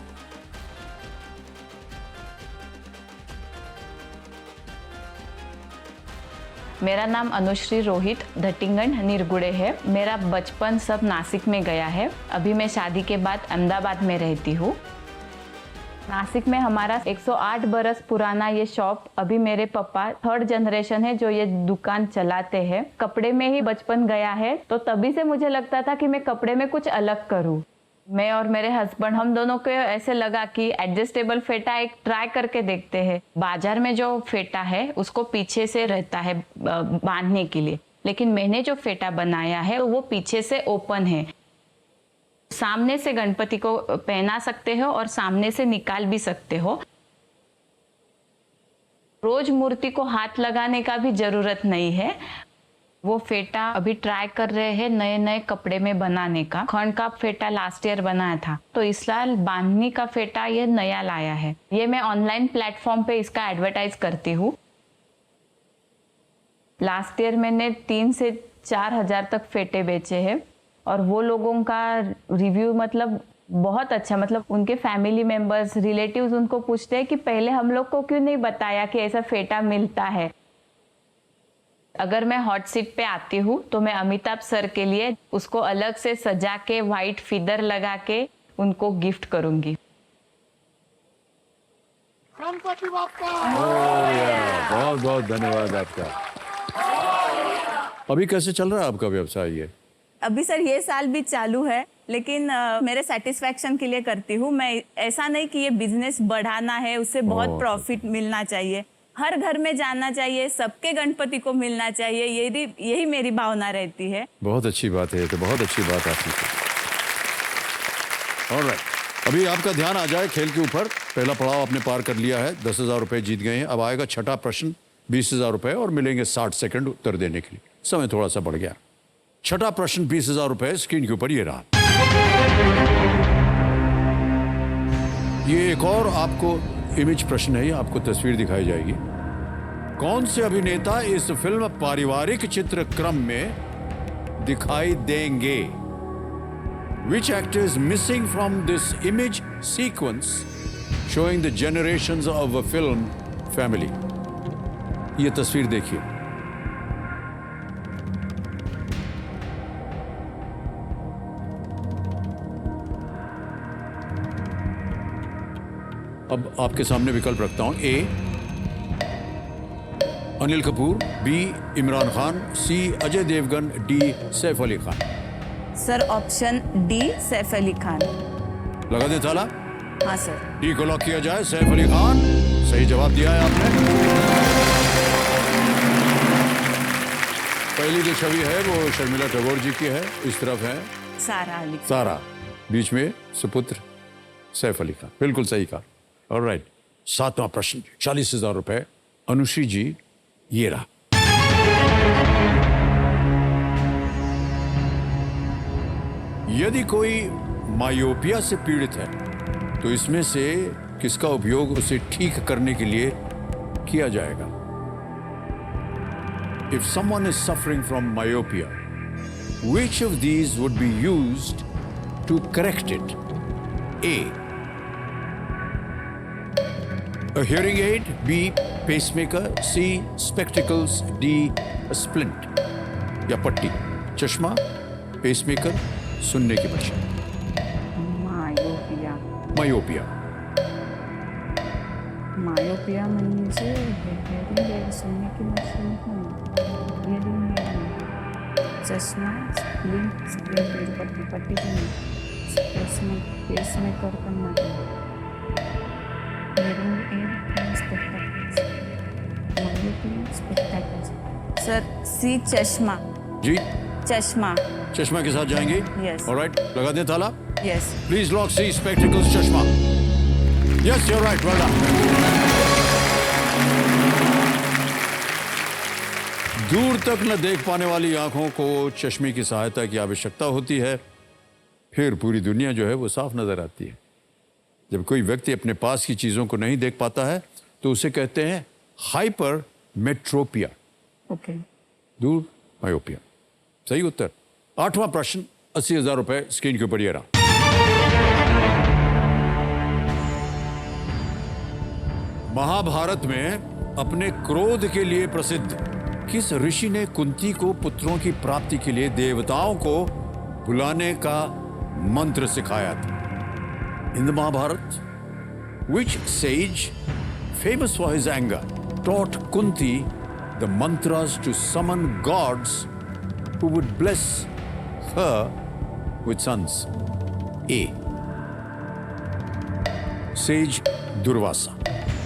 मेरा नाम अनुश्री रोहित धटिंगन निरगुड़े है। मेरा बचपन सब नासिक में गया है। अभी मैं शादी के बाद अहमदाबाद में रहती हूँ। नासिक में हमारा 108 बरस पुराना ये शॉप, अभी मेरे पापा 3rd जनरेशन है जो ये दुकान चलाते हैं। कपड़े में ही बचपन गया है तो तभी से मुझे लगता था कि मैं कपड़े में कुछ अलग करूँ। मैं और मेरे हस्बैंड हम दोनों को ऐसे लगा कि एडजस्टेबल फेटा एक ट्राई करके देखते हैं। बाजार में जो फेटा है उसको पीछे से रहता है बांधने के लिए, लेकिन मैंने जो फेटा बनाया है वो पीछे से ओपन है। सामने से गणपति को पहना सकते हो और सामने से निकाल भी सकते हो। रोज मूर्ति को हाथ लगाने का भी जरूरत नहीं है। वो फेटा अभी ट्राई कर रहे हैं नए नए कपड़े में बनाने का। खंड का फेटा लास्ट ईयर बनाया था तो इस साल बांधनी का फेटा ये नया लाया है। ये मैं ऑनलाइन प्लेटफॉर्म पे इसका एडवर्टाइज करती हूँ। लास्ट ईयर मैंने 3 से 4 हजार तक फेटे बेचे हैं और वो लोगों का रिव्यू मतलब बहुत अच्छा। मतलब उनके फैमिली मेंबर्स, रिलेटिव्स उनको पूछते हैं कि पहले हम लोग को क्यों नहीं बताया कि ऐसा फेटा मिलता है। अगर मैं हॉट सीट पे आती हूँ तो मैं अमिताभ सर के लिए उसको अलग से सजा के व्हाइट फीदर लगा के उनको गिफ्ट करूंगी। बहुत बहुत धन्यवाद आपका। अभी कैसे चल रहा है आपका व्यवसाय ये? अभी सर ये साल भी चालू है लेकिन मेरे सेटिस्फैक्शन के लिए करती हूँ मैं। ऐसा नहीं कि ये बिजनेस बढ़ाना है, उससे बहुत प्रॉफिट मिलना चाहिए, हर घर में जाना चाहिए, सबके गणपति को मिलना चाहिए, यही मेरी भावना रहती है। बहुत अच्छी बात है, तो बहुत अच्छी बात आपकी। ऑलराइट, अभी आपका ध्यान आ जाए खेल के ऊपर। पहला पड़ाव आपने पार कर लिया है, 10,000 रुपए जीत गए हैं। अब आएगा छठा प्रश्न, 20,000 रुपए और मिलेंगे 60 सेकंड उत्तर देने के लिए। समय थोड़ा सा बढ़ गया। छठा प्रश्न 20,000 रुपए स्क्रीन के ऊपर ये रहा। ये एक और आपको इमेज प्रश्न है, आपको तस्वीर दिखाई जाएगी। कौन से अभिनेता इस फिल्म पारिवारिक चित्रक्रम में दिखाई देंगे? Which actor is missing from this image sequence showing the generations of a film family? ये तस्वीर देखिए। अब आपके सामने विकल्प रखता हूं। A Anil Kapoor, B Imran Khan, C Ajay Devgn, D Saif Ali Khan. Sir option D Saif Ali Khan. लगा दे ताला? हाँ सर। डी को लॉक किया जाए। सैफ अली खान सही जवाब दिया है आपने। पहली जो छवि है वो शर्मिला टैगोर जी की है, इस तरफ है सारा अली खान। सारा, बीच में सुपुत्र सैफ अली खान। बिल्कुल सही कहा। ऑलराइट, 7वां प्रश्न 40,000 रुपए। अनुश्री जी ये रहा। यदि कोई मायोपिया से पीड़ित है तो इसमें से किसका उपयोग उसे ठीक करने के लिए किया जाएगा? If someone is suffering from myopia, which of these would be used to correct it? A, a hearing aid. B, pacemaker. C, spectacles. D, a splint या पट्टी, चश्मा, पेसमेकर, सुनने की मशीन। Myopia myopia. मायोपिया म्हणजे hearing add सुनने की machine नाही, hearing add नाही, चष्मा, स्प्लिंट पट्टी पण नाही, पेसमेकर पण नाही, हेअरिंग एड आणि स्पेक्टॅकल्स, मायोपिया स्पेक्टॅकल्स। सर सी चश्मा। जी, चश्मा। चश्मा के साथ जाएंगे? Yes. ऑलराइट, लगा दें ताला। Yes. Please lock C spectacles चश्मा। Yes, you're right, well done. दूर तक न देख पाने वाली आंखों को चश्मे की सहायता की आवश्यकता होती है, फिर पूरी दुनिया जो है वो साफ नजर आती है। जब कोई व्यक्ति अपने पास की चीजों को नहीं देख पाता है तो उसे कहते हैं हाइपर मेट्रोपिया, ओके। दूर मायोपिया। सही उत्तर। 8वां प्रश्न, 80,000 रुपए स्क्रीन के ऊपर ये रहा। महाभारत में अपने क्रोध के लिए प्रसिद्ध किस ऋषि ने कुंती को पुत्रों की प्राप्ति के लिए देवताओं को बुलाने का मंत्र सिखाया था? In the Mahabharata, which sage famous for his anger taught Kunti the mantras to summon gods who would bless her with sons? A, sage Durvasa.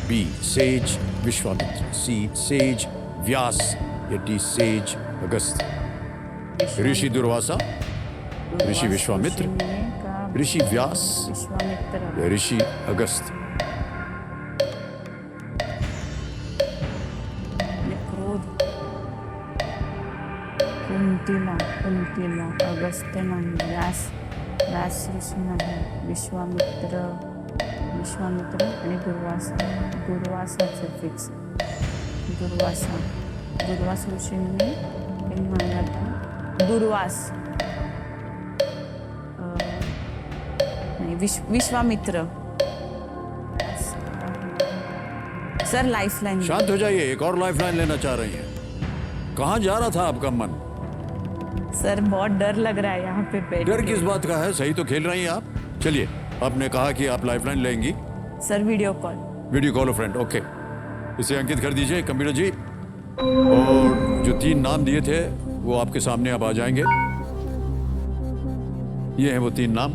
B, sage Vishwamitra. C, sage Vyas. या D, sage अगस्त्य। ऋषि दुर्वासा, ऋषि विश्वामित्र, ऋषि व्यास विश्वामित्र या ऋषि अगस्त्य? क्रोध कुंतीला अगस्त्य नाही, व्यास ऋषी नाही, विश्वामित्र आणि दुर्वासाचे fix. Durvasa ऋषींनी हे म्हणलं होतं, दुर्वास नाही, विश्वामित्र। Sir lifeline. शांत हो जाइए, एक और लाइफलाइन लेना चाह रही हैं। कहाँ जा रहा था आपका मन? सर बहुत डर लग रहा है यहाँ पे बैठ डर के। किस बात का है? सही तो खेल रही हैं आप। चलिए, आपने कहा कि आप लाइफलाइन लेंगी। Sir video call. Video call friend, okay. इसे अंकित कर दीजिए कंप्यूटर जी। और जो 3 नाम दिए थे वो आपके सामने अब आ जाएंगे। ये हैं वो 3 नाम,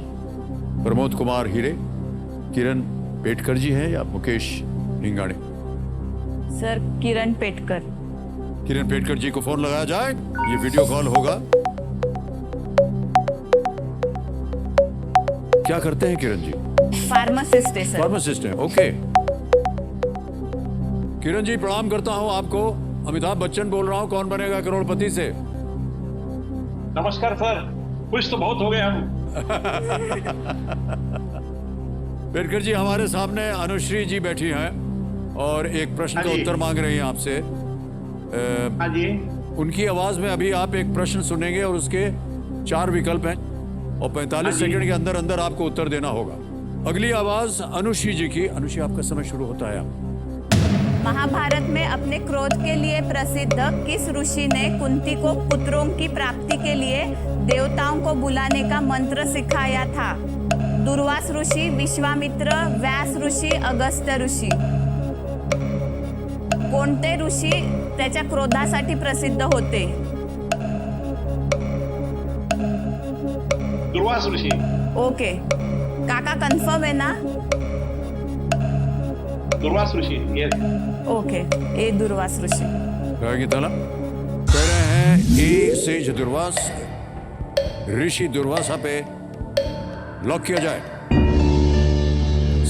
प्रमोद कुमार हीरे, किरण पेटकर जी हैं या मुकेश ढिंगाड़े? सर किरण पेटकर। किरण पेटकर जी को फोन लगाया जाए, ये वीडियो कॉल होगा। क्या करते हैं किरण जी? फार्मासिस्ट है सर। फार्मासिस्ट हैं, ओके। किरण जी प्रणाम करता हूं आपको। अमिताभ बच्चन बोल रहा हूं, कौन बनेगा करोड़पति से। नमस्कार सर, खुश तो बहुत हो गए हम। पेटकर जी, हमारे सामने अनुश्री जी बैठी हैं और एक प्रश्न का हाँ जी। उत्तर मांग रही हैं आपसे। हाँ जी। उनकी आवाज में अभी आप एक प्रश्न सुनेंगे और उसके 4 विकल्प हैं और 45 हाँ जी। सेकंड के अंदर अंदर आपको उत्तर देना होगा। अगली आवाज अनुश्री जी की। अनुश्री, आपका समय शुरू होता है। महाभारत में अपने क्रोध के लिए प्रसिद्ध किस ऋषि ने कुंती को पुत्रों की प्राप्ति के लिए देवताओं को बुलाने का मंत्र सिखाया था? दुर्वास ऋषि, विश्वामित्र, व्यास ऋषि, अगस्त्य ऋषि। कोणते ऋषी त्याच्या क्रोधासाठी प्रसिद्ध होते? दुर्वास ऋषि। ओके काका कन्फर्म है ना? दुर्वास ऋषि, यस। ओके ए दुर्वास ऋषि। रहेगी ताला। कह रहे हैं ए सेज दुर्वास, ऋषि दुर्वासा पे लॉक किया जाए।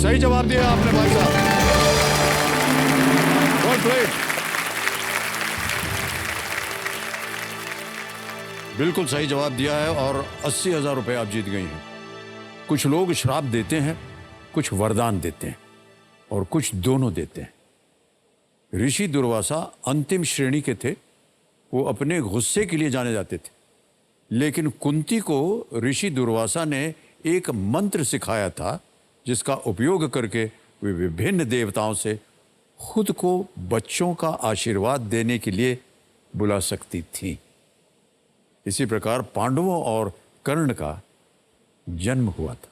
सही जवाब दिया आपने भाई साहब। Well played. बिल्कुल सही जवाब दिया है और 80,000 रुपए आप जीत गई हैं। कुछ लोग श्राप देते हैं, कुछ वरदान देते हैं और कुछ दोनों देते हैं। ऋषि दुर्वासा अंतिम श्रेणी के थे। वो अपने गुस्से के लिए जाने जाते थे, लेकिन कुंती को ऋषि दुर्वासा ने एक मंत्र सिखाया था जिसका उपयोग करके वे विभिन्न देवताओं से खुद को बच्चों का आशीर्वाद देने के लिए बुला सकती थी। इसी प्रकार पांडवों और कर्ण का जन्म हुआ था।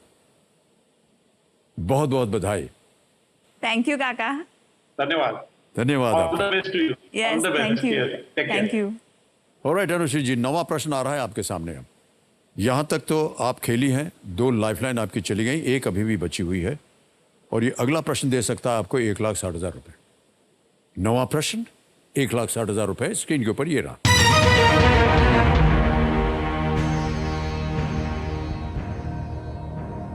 बहुत बहुत बधाई। थैंक यू काका। धन्यवाद। धन्यवाद ऑल आपका। The best to you. Yes thank you thank you. Alright Anushree ji, 9वां प्रश्न आ रहा है आपके सामने। अब यहां तक तो आप खेली हैं, 2 लाइफलाइन आपकी चली गई, 1 अभी भी बची हुई है और ये अगला प्रश्न दे सकता है आपको 1,60,000 रुपए। 9वां प्रश्न 1,60,000 रुपए स्क्रीन के ऊपर ये रहा।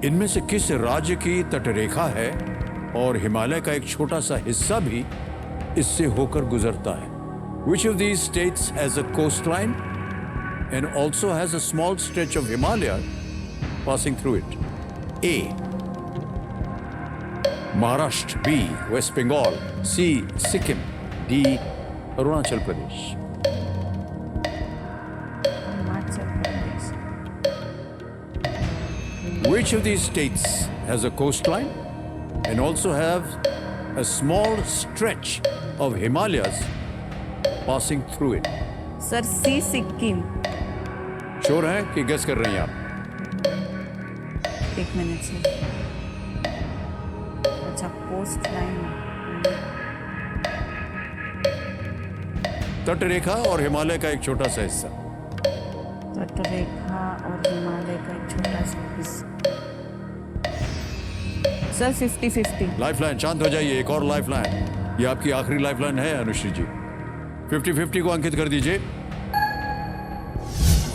इनमें से किस राज्य की तटरेखा है और हिमालय का एक छोटा सा हिस्सा भी इससे होकर गुजरता है? Which of these states has a coastline and also has a small stretch of Himalaya passing through it? A. Maharashtra. B. West Bengal. C. Sikkim. D. Arunachal Pradesh. Himachal Pradesh. Which of these states has a coastline and also have a small stretch of Himalayas passing through it? Sir C Sikkim. Sure है कि guess कर रही हैं आप? एक minute से। अच्छा coast line. तटरेखा और हिमालय का एक छोटा सा हिस्सा। तटरेखा और हिमालय का एक छोटा सा हिस्सा। सर 50-50। लाइफलाइन, शांत हो जाइए। एक और लाइफलाइन, ये आपकी आखिरी लाइफलाइन है अनुश्री जी। 50-50 को अंकित कर दीजिए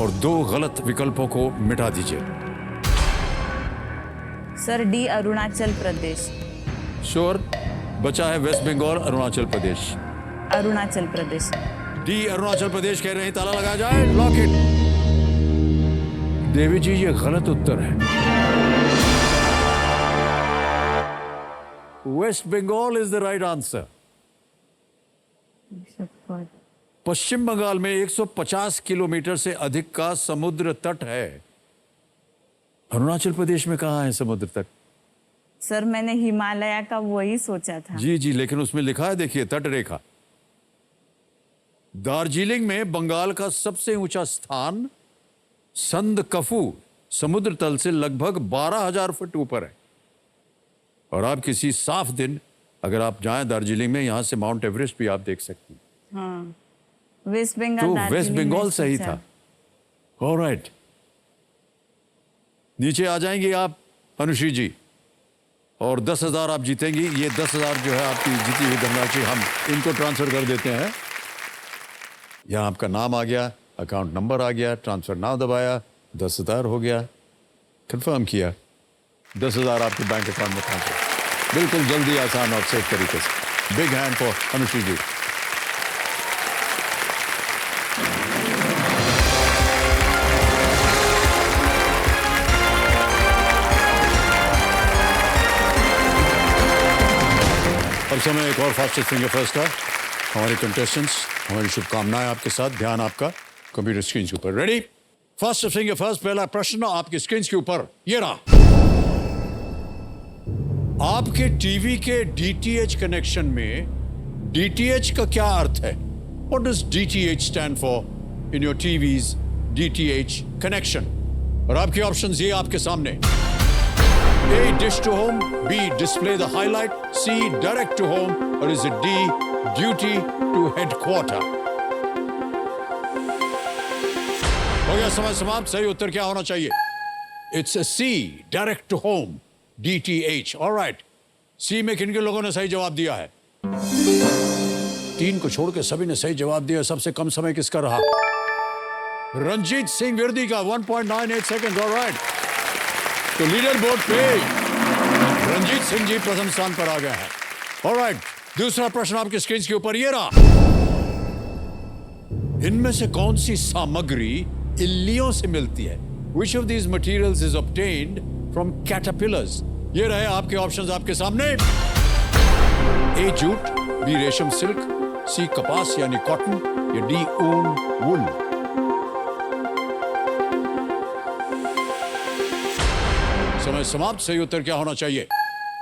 और 2 गलत विकल्पों को मिटा दीजिए। Sir D Arunachal Pradesh. Sure? बचा है वेस्ट बंगाल, अरुणाचल प्रदेश। अरुणाचल प्रदेश। डी अरुणाचल प्रदेश कह रहे हैं, ताला लगा जाए। Lock it. देवी जी ये गलत उत्तर है। West Bengal is the right answer. पश्चिम बंगाल में 150 किलोमीटर से अधिक का समुद्र तट है। अरुणाचल प्रदेश में कहां है समुद्र तट? सर मैंने हिमालय का वही सोचा था। जी जी, लेकिन उसमें लिखा है, देखिए, तट रेखा। दार्जिलिंग में बंगाल का सबसे ऊंचा स्थान संदकफू समुद्र तल से लगभग 12,000 फुट ऊपर है। और आप किसी साफ दिन अगर आप जाएं दार्जिलिंग में, यहां से माउंट एवरेस्ट भी आप देख सकती हैं। हाँ वेस्ट बंगाल। तो वेस्ट दार्जिलिंग बंगाल में सही सोचा। था। ऑलराइट, नीचे आ जाएंगी आप अनुश्री जी और 10,000 आप जीतेंगी। ये 10,000 जो है आपकी जीती हुई धनराशि हम इनको ट्रांसफर कर देते हैं। यहाँ आपका नाम आ गया, अकाउंट नंबर आ गया, ट्रांसफर नाउ दबाया, 10,000 हो गया, कंफर्म किया, 10,000 आपके बैंक अकाउंट में ट्रांसफर। बिल्कुल जल्दी, आसान और सेफ तरीके से। बिग हैंड फॉर अनुश्री जी। अब समय एक और फास्टेस्ट फिंगर फर्स्ट का। हमारे कंटेस्टेंट्स, हमारी शुभकामनाएं आपके साथ। ध्यान आपका कंप्यूटर स्क्रीन के ऊपर। रेडी? फास्टेस्ट फिंगर फर्स्ट, पहला प्रश्न आपकी स्क्रीन के ऊपर ये रहा। आपके टीवी के डीटीएच कनेक्शन में डीटीएच का क्या अर्थ है? What does DTH stand for in your TVs DTH connection? और आपके ऑप्शंस ये आपके सामने। A. Dish to home. B. Display the highlight. C. Direct to home. Or is it D. Duty to headquarter? हो गया समय समाप्त। सही उत्तर क्या होना चाहिए? It's a C. Direct to home. DTH. All right. C में किन किन लोगों ने सही जवाब दिया है? 3 को छोड़ के सभी ने सही जवाब दिया। सबसे कम समय किसका रहा? रंजीत सिंह विरदी का 1.98 सेकंड। All right. तो लीडर बोर्ड पे रंजीत सिंह जी प्रथम स्थान पर आ गए हैं। ऑलराइट, दूसरा प्रश्न आपके स्क्रीन के ऊपर ये रहा। इनमें से कौन सी सामग्री इल्लियों से मिलती है? Which of these materials is obtained from caterpillars? ये रहे आपके ऑप्शंस आपके सामने। ए जूट, बी रेशम सिल्क, सी कपास यानी कॉटन, या डी ऊन वुल। समय समाप्त। सही उत्तर क्या होना चाहिए?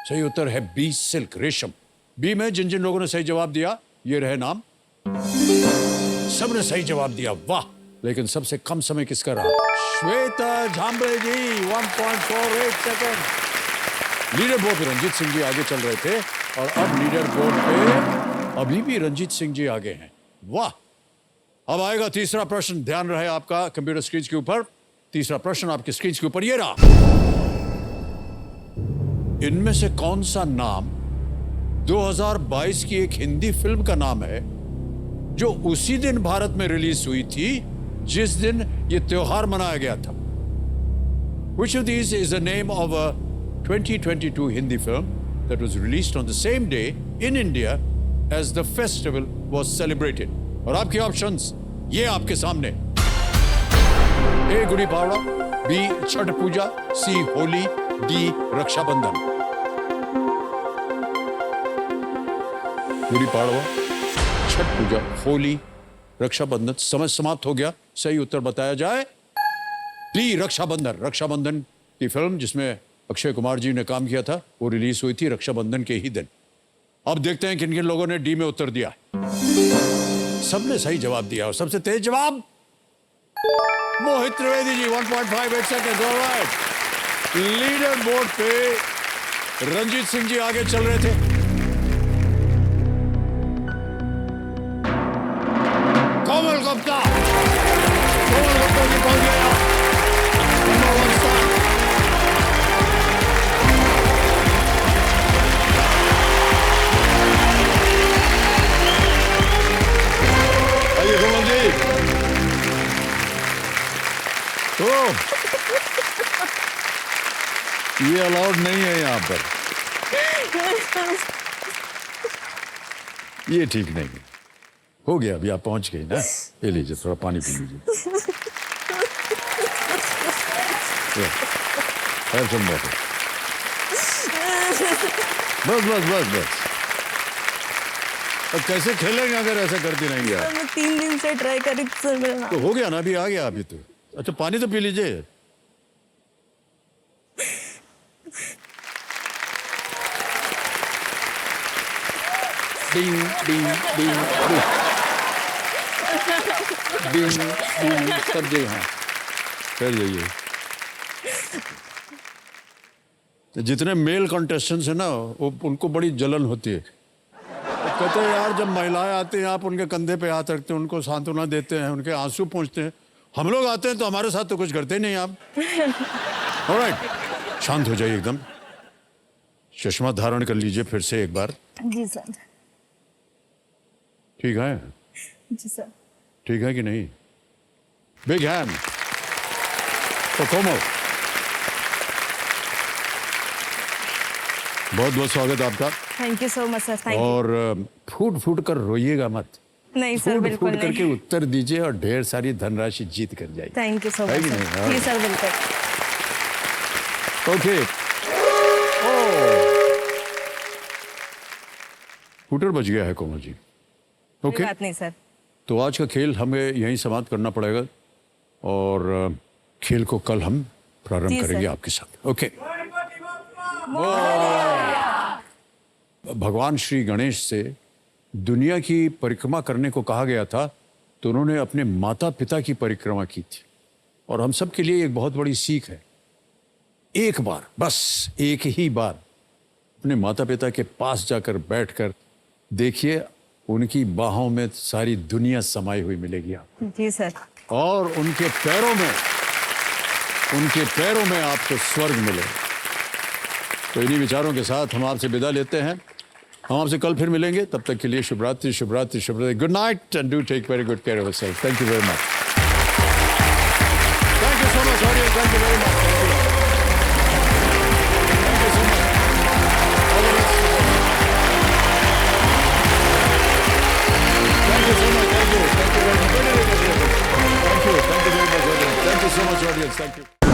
सही उत्तर है बी सिल्क, रेशम। बी में जिन जिन लोगों ने सही जवाब दिया ये रहे नाम। सबने सही जवाब दिया, वाह। लेकिन सबसे कम समय किसका रहा? श्वेता झांबरे जी, 1.48 सेकंड। लीडर बोर्ड पे रंजीत सिंह जी आगे चल रहे थे और अब लीडर बोर्ड पे अभी भी रंजीत सिंह जी आगे हैं, वाह। अब आएगा तीसरा प्रश्न, ध्यान रहे आपका कंप्यूटर स्क्रीन के ऊपर। तीसरा प्रश्न आपकी स्क्रीन के ऊपर ये रहा। इनमें से कौन सा नाम 2022 की एक हिंदी फिल्म का नाम है जो उसी दिन भारत में रिलीज हुई थी जिस दिन ये त्योहार मनाया गया था? Which of these is the name of a 2022 Hindi film that was released on the same day in India as the festival was celebrated? और आपके ऑप्शंस ये आपके सामने। ए गुड़ी पावड़ा, बी छठ पूजा, सी होली, डी रक्षाबंधन। गुड़ी पाड़वा, छठ पूजा, होली, रक्षाबंधन। समय समाप्त हो गया। सही उत्तर बताया जाए डी रक्षाबंधन। रक्षाबंधन की फिल्म जिसमें अक्षय कुमार जी ने काम किया था वो रिलीज हुई थी रक्षाबंधन के ही दिन। अब देखते हैं किन किन लोगों ने डी में उत्तर दिया। सबने सही जवाब दिया और सबसे तेज जवाब मोहित Trivedi ji, 1.58 second. Alright, leader board पे रंजीत सिंह जी आगे चल रहे थे। कोमल गुप्ता जी पहुंच गया। Number 1 star. आइए कोमल जी। तो ये अलाउड नहीं है यहाँ पर, ये ठीक नहीं है। हो गया, अभी आप पहुंच गए ना। ले लीजिए, थोड़ा पानी पी लीजिए। बस बस बस बस। अब कैसे खेलेंगे अगर ऐसा करती नहीं यार? मैं 3 दिन से ट्राई करी सर, मेरा तो हो गया ना, अभी आ गया अभी तो। अच्छा पानी तो पी लीजिए। डिंग डिंग डिंग डिंग डिंग सब जगह। हाँ कर जाइए। तो जितने मेल कॉन्टेस्टेंट्स हैं ना वो उनको बड़ी जलन होती है। तो कहते हैं यार जब महिलाएं आती हैं आप उनके कंधे पे हाथ रखते हैं, उनको सांत्वना देते हैं, उनके आंसू पोंछते हैं। हम लोग आते हैं तो हमारे साथ तो कुछ करते नहीं आप। ऑलराइट, शांत हो जाइए एकदम। चश्मा धारण कर लीजिए फिर से एक बार। जी सर। ठीक है? जी सर। ठीक है कि नहीं? बिग हैंड तो कोमल, बहुत बहुत स्वागत आपका। Thank you so much sir. Thank you. और फूट फूट कर रोइएगा मत। नहीं सर, फूट बिल्कुल फूट करके नहीं। उत्तर दीजिए और ढेर सारी धनराशि जीत कर जाइए। थैंक यू सो है मच कि सर। नहीं? जी सर, बिल्कुल। ओके। फूटर बच गया है कोमल जी। कोई ओके, बात नहीं सर। तो आज का खेल हमें यहीं समाप्त करना पड़ेगा और खेल को कल हम प्रारंभ जी, करेंगे सर। आपके साथ। ओके। भगवान श्री गणेश से दुनिया की परिक्रमा करने को कहा गया था तो उन्होंने अपने माता पिता की परिक्रमा की थी। और हम सब के लिए एक बहुत बड़ी सीख है, एक बार, बस एक ही बार अपने माता पिता के पास जाकर बैठकर देखिए, उनकी बाहों में सारी दुनिया समाई हुई मिलेगी आपको। जी सर। और उनके पैरों में आपको स्वर्ग मिले। तो इन्हीं विचारों के साथ हम आपसे विदा लेते हैं। हम आपसे कल फिर मिलेंगे, तब तक के लिए शुभ रात्रि, शुभ रात्रि, शुभ रात्रि। Good night and do take very good care of yourself. Thank you very much. Thank you so much audience. Thank you very much. Thank you so much. Thank you so much. Thank you. Thank you very much. Thank you very much. Thank you.